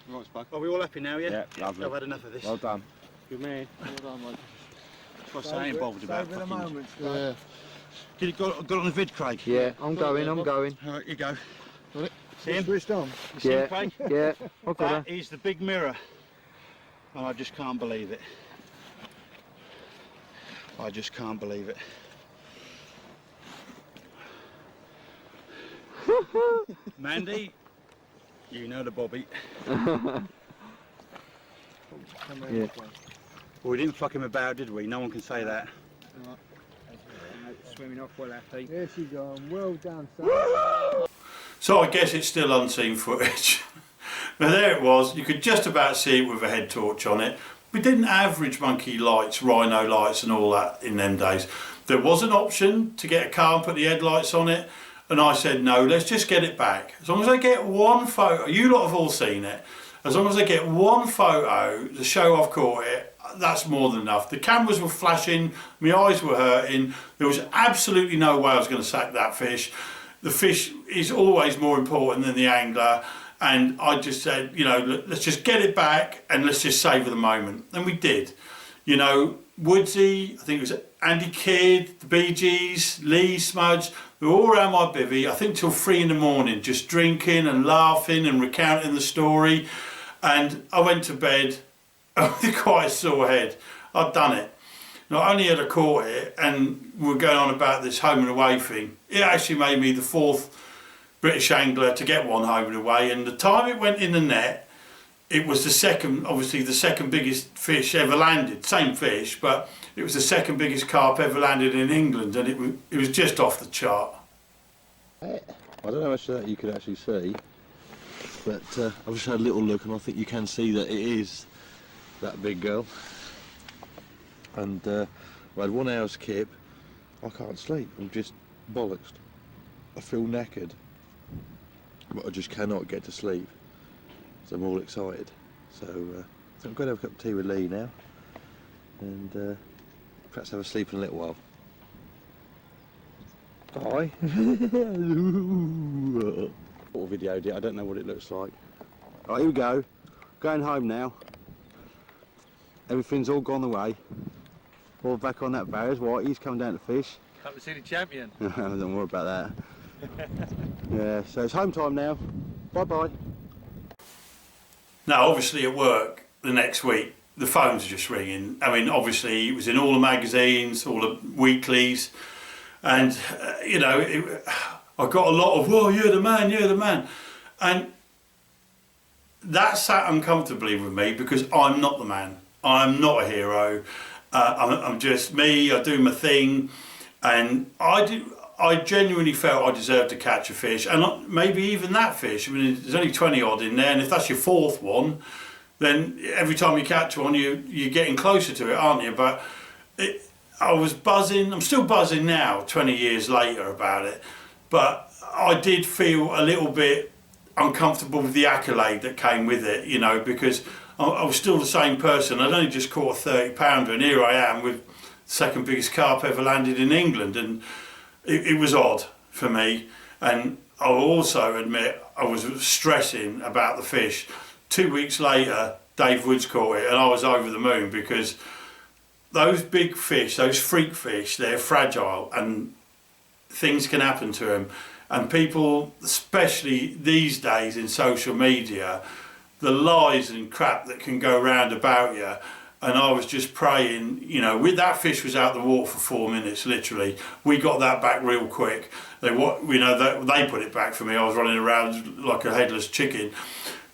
Right, Spud. Are we all happy now, yeah? Yeah, lovely. I've had enough of this. Well done. Good man. Well done, mate. That's what I ain't bothered about. Over the Fucking... moment, Yeah. Get it got on the vid, Craig? Yeah, I'm going. All right, you go. Got it? See him? switched on. You see him, Yeah, Craig? yeah. I've got That her. is the big mirror. And I just can't believe it. I just can't believe it. Mandy, you know the bobby. Yeah. Well, we didn't fuck him about, did we? No one can say that. Swimming off well happy. There she gone. Well done, son. So I guess it's still unseen footage. Now there it was, you could just about see it with a head torch on it. We didn't have Ridgemonkey lights, rhino lights and all that in them days. There was an option to get a car and put the headlights on it, and I said no, let's just get it back. As long as I get one photo, you lot have all seen it, as long as I get one photo to show I've caught it, that's more than enough. The cameras were flashing, my eyes were hurting, there was absolutely no way I was going to sack that fish. The fish is always more important than the angler, and I just said, you know, let's just get it back and let's just savour the moment. And we did. You know, Woodsy, I think it was Andy Kidd, the Bee Gees, Lee, Smudge, they were all around my bivvy, I think till 3 in the morning, just drinking and laughing and recounting the story. And I went to bed with quite a sore head. I'd done it. Not only had I caught it, and we were going on about this home and away thing, it actually made me the 4th British angler to get one home and away, and the time it went in the net, it was the second, obviously the second biggest fish ever landed, same fish, but it was the second biggest carp ever landed in England, and it was just off the chart. I don't know how much of that you could actually see, but I've just had a little look and I think you can see that it is that big girl. And I had 1 hour's kip. I can't sleep, I'm just bollocksed. I feel knackered, but I just cannot get to sleep, so I'm all excited. So I'm going to have a cup of tea with Lee now, and perhaps have a sleep in a little while. Bye. What video did I don't know what it looks like. Right, here we go. Going home now. Everything's all gone away. All back on that barriers. Whitey's come down to fish. Come to see the champion. Don't worry about that. Yeah, so it's home time now. Bye bye. Now obviously at work the next week the phones are just ringing. I mean obviously it was in all the magazines, all the weeklies, and you know, I got a lot of, "Whoa, you're the man, you're the man," and that sat uncomfortably with me because I'm not the man. I'm not a hero. I'm just me. I do my thing, and I genuinely felt I deserved to catch a fish, and maybe even that fish. I mean, there's only 20 odd in there, and if that's your 4th one, then every time you catch one, you're getting closer to it, aren't you? But I was buzzing. I'm still buzzing now, 20 years later, about it. But I did feel a little bit uncomfortable with the accolade that came with it, you know, because I was still the same person. I'd only just caught a 30 pounder, and here I am with the second biggest carp ever landed in England, and it was odd for me. And I'll also admit I was stressing about the fish. 2 weeks later, Dave Woods caught it, and I was over the moon, because those big fish, those freak fish, they're fragile and things can happen to them. And people, especially these days in social media, the lies and crap that can go round about you. And I was just praying, you know, that fish was out the water for 4 minutes, literally. We got that back real quick. They put it back for me. I was running around like a headless chicken.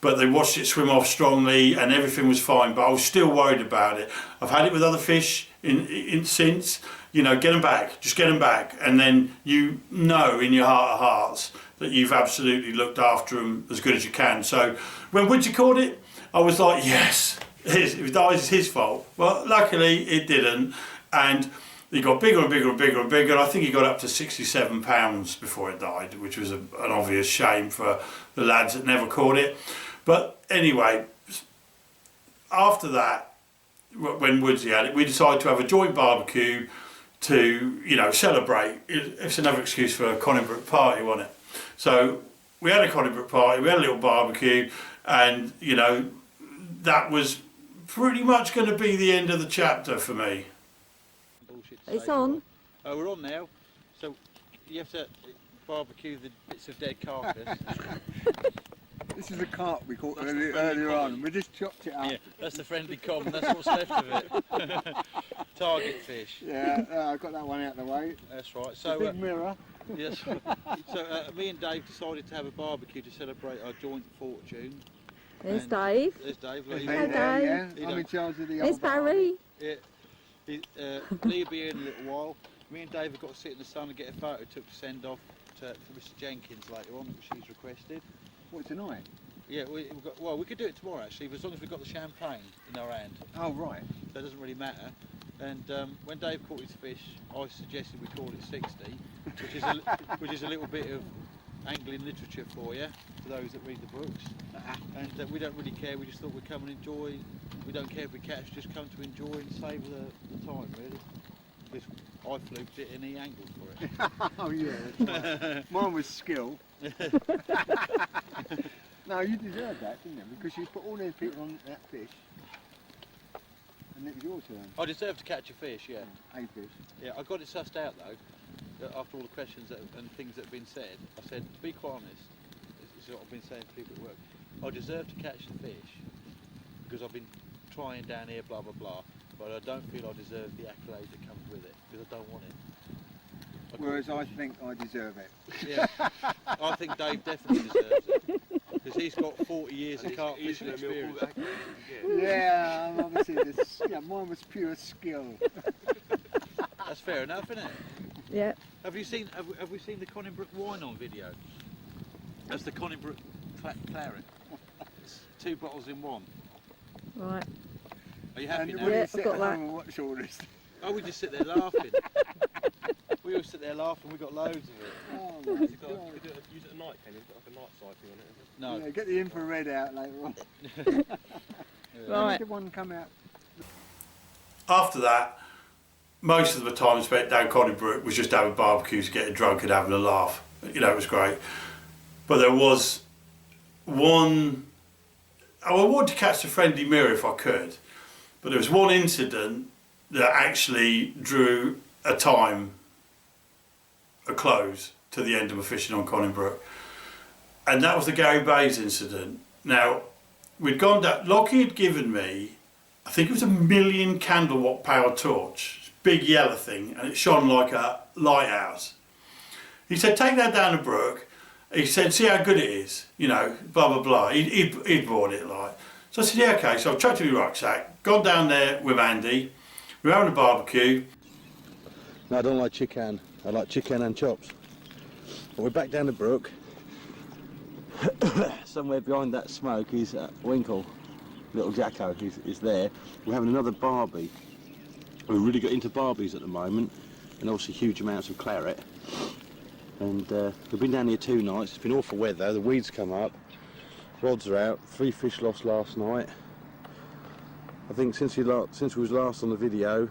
But they watched it swim off strongly and everything was fine. But I was still worried about it. I've had it with other fish since. You know, get them back, just get them back. And then you know in your heart of hearts that you've absolutely looked after them as good as you can. So when Woodsy caught it, I was like, yes, it's his fault. Well, luckily it didn't. And he got bigger and bigger and bigger and bigger. I think he got up to 67 pounds before it died, which was an obvious shame for the lads that never caught it. But anyway, after that, when Woodsy had it, we decided to have a joint barbecue to, you know, celebrate. It's another excuse for a Conning Brook party, wasn't it? So we had a Conning Brook party, we had a little barbecue, and, you know, that was pretty much going to be the end of the chapter for me. It's on. Oh, we're on now. So you have to barbecue the bits of dead carcass. This is a carp we caught earlier on. We just chopped it up. Yeah, that's the friendly common. That's what's left of it. Target fish. Yeah, I got that one out of the way. That's right. So big mirror. Yes. So me and Dave decided to have a barbecue to celebrate our joint fortune. There's Dave. There's Dave. Hey, Hi, Dave. Yeah, I'm in charge of the There's old Barry. Yeah. Lee will be here in a little while. Me and Dave have got to sit in the sun and get a photo took to send off to Mr Jenkins later on, which he's requested. What, tonight? Yeah, we could do it tomorrow actually, as long as we've got the champagne in our hand. Oh, right. So it doesn't really matter. And when Dave caught his fish, I suggested we call it 60, which is a little bit of angling literature for you, for those that read the books. And we don't really care, we just thought we'd come and enjoy. We don't care if we catch, just come to enjoy and savour the time, really. Because I fluked it and he angled for it. Oh, yeah. That's right. Mine was skill. No, you deserved that, didn't you? Because you put all those people on that fish, and it was your turn. I deserve to catch a fish, yeah. A fish. Yeah, I got it sussed out though, after all the questions and things that have been said. I said, to be quite honest, this is what I've been saying to people at work, I deserve to catch the fish, because I've been trying down here, blah, blah, blah, but I don't feel I deserve the accolade that comes with it, because I don't want it. Whereas I think I deserve it. Yeah, I think Dave definitely deserves it. Because he's got 40 years of carp fishing experience. Yeah, obviously, mine was pure skill. That's fair enough, isn't it? Yeah. Have we seen the Conning Brook wine on video? That's the Conning Brook claret. It's 2 bottles in one. Right. Are you happy And now? when Yeah, you I've sit got at that. home and watch all this. Oh, we just sit there laughing. We all sit there laughing. We got loads of it. Oh, my God. Use it at night, can you? Like a night sighting on it. No. Yeah, get the infrared out later on. Right. Did one come out? After that, most of the time spent down Conning Brook was just having barbecues, getting drunk and having a laugh. You know, it was great. But there was one, I wanted to catch the friendly mirror if I could, but there was one incident that actually drew a close to the end of my fishing on Conning Brook. And that was the Gary Bays incident. Now, we'd gone down, Lockie had given me, I think it was a 1,000,000 candle watt power torch, big yellow thing, and it shone like a lighthouse. He said, take that down the brook. He said, see how good it is, you know, blah, blah, blah. He'd bought it, like. So I said, yeah, okay. So I've chucked it in my rucksack, gone down there with Andy. We were having a barbecue. No, I don't like chicken. I like chicken and chops. But we're back down the brook. Somewhere behind that smoke is Winkle, little Jacko, is there. We're having another barbie. We're really got into barbies at the moment, and obviously huge amounts of claret. And we've been down here 2 nights. It's been awful weather. The weeds come up, rods are out. 3 fish lost last night. I think since we was last on the video,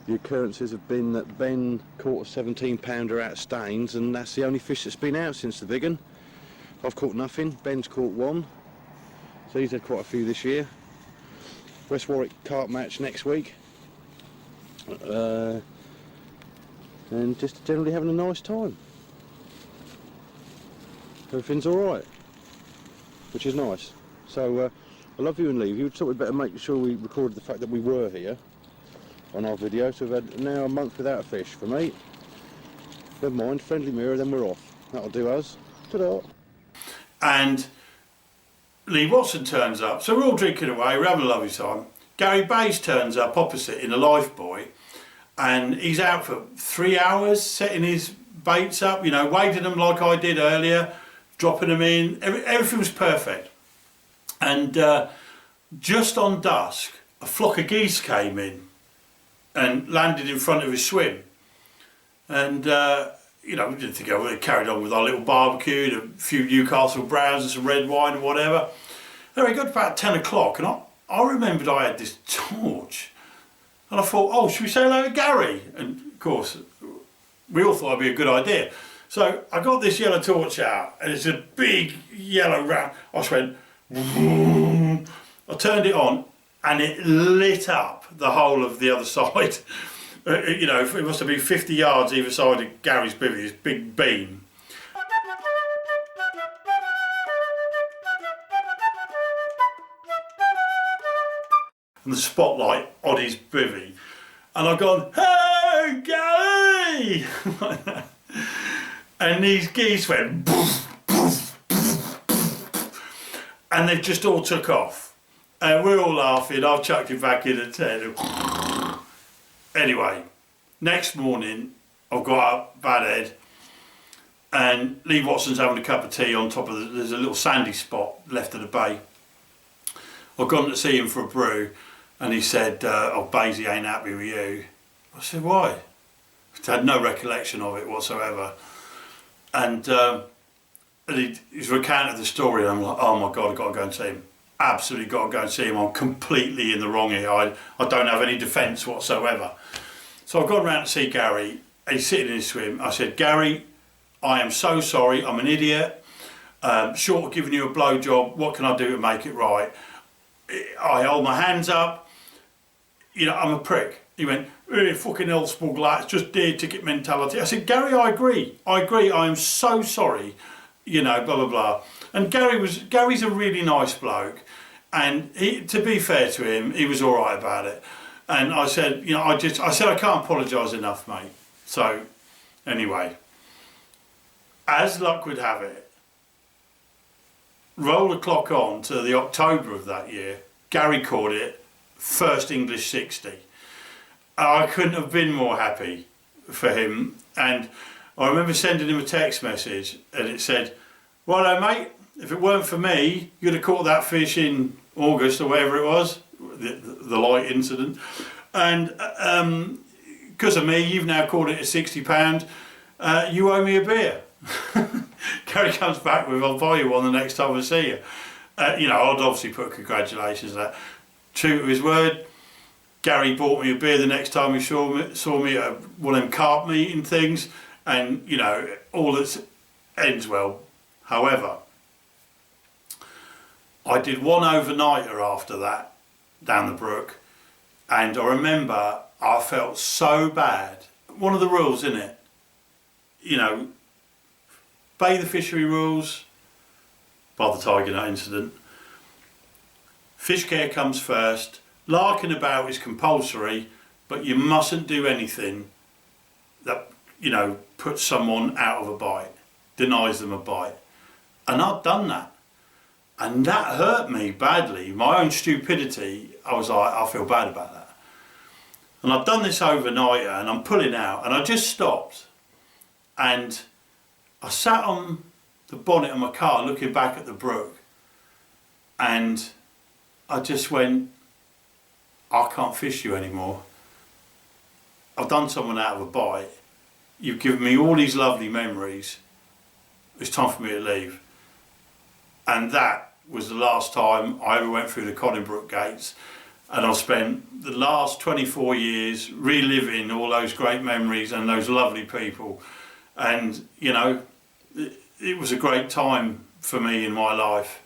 the occurrences have been that Ben caught a 17-pounder out of Staines, and that's the only fish that's been out since the big one. I've caught nothing. Ben's caught 1, so he's had quite a few this year. West Warwick carp match next week, and just generally having a nice time. Everything's all right, which is nice. So I love you and leave. You thought we'd better make sure we recorded the fact that we were here on our video. So we've had now a month without a fish for me. Never mind, friendly mirror, then we're off. That'll do us. Ta-da. And Lee Watson turns up. So we're all drinking away, we're having a lovely time. Gary Bays turns up opposite in a lifebuoy, and he's out for 3 hours setting his baits up, you know, weighting them like I did earlier, dropping them in. Everything was perfect. And just on dusk, a flock of geese came in. and landed in front of his swim. And you know, we didn't think we carried on with our little barbecue, and a few Newcastle Browns and some red wine and whatever. Anyway, it got about 10 o'clock, and I remembered I had this torch, and I thought, oh, should we say hello to Gary? And of course, we all thought it'd be a good idea. So I got this yellow torch out, and it's a big yellow round. I just went, vroom. I turned it on, and it lit up the whole of the other side. You know, it must have been 50 yards either side of Gary's bivvy, this big beam. And the spotlight on his bivvy. And I've gone, hey, Gary! Like that. And these geese went, poof, poof, poof, poof. And they just all took off. And we're all laughing. I've chucked it back in the tent. Anyway, next morning, I've got up, bad head, and Lee Watson's having a cup of tea on top of there's a little sandy spot left of the bay. I've gone to see him for a brew, and he said, oh, Basie ain't happy with you. I said, why? I had no recollection of it whatsoever. And he's recounted the story, and I'm like, oh my God, I've got to go and see him. Absolutely got to go and see him. I'm completely in the wrong here. I don't have any defence whatsoever. So I've gone round to see Gary, and he's sitting in his swim. I said, Gary, I am so sorry, I'm an idiot. Short of giving you a blowjob, what can I do to make it right? I hold my hands up, you know, I'm a prick. He went, hey, fucking hell, Spugler, it's just deer ticket mentality. I said, Gary, I agree, I am so sorry, you know, blah, blah, blah. And Gary's a really nice bloke, and to be fair to him, he was all right about it. And I said, you know, I said I can't apologise enough, mate. So, anyway, as luck would have it, roll the clock on to the October of that year, Gary caught it, first English 60. I couldn't have been more happy for him. And I remember sending him a text message, and it said, righto, mate, if it weren't for me, you'd have caught that fish in August or whatever it was, the light incident. And because of me, you've now caught it at £60. You owe me a beer. Gary comes back with, I'll buy you one the next time I see you. You know, I'd obviously put congratulations on that. True to his word, Gary bought me a beer the next time he saw me at one of them CARP meeting things. And, you know, all that ends well. However, I did one overnighter after that down the brook, and I remember I felt so bad. One of the rules, isn't it? You know, Bay the Fishery rules, by the tiger nut incident. Fish care comes first. Larking about is compulsory, but you mustn't do anything that, you know, puts someone out of a bite, denies them a bite. And I'd done that. And that hurt me badly. My own stupidity, I was like, I feel bad about that. And I've done this overnighter, and I'm pulling out, and I just stopped. And I sat on the bonnet of my car looking back at the brook, and I just went, I can't fish you anymore. I've done someone out of a bite. You've given me all these lovely memories. It's time for me to leave. And that was the last time I ever went through the Conning Brook gates. And I spent the last 24 years reliving all those great memories and those lovely people. And, you know, it was a great time for me in my life.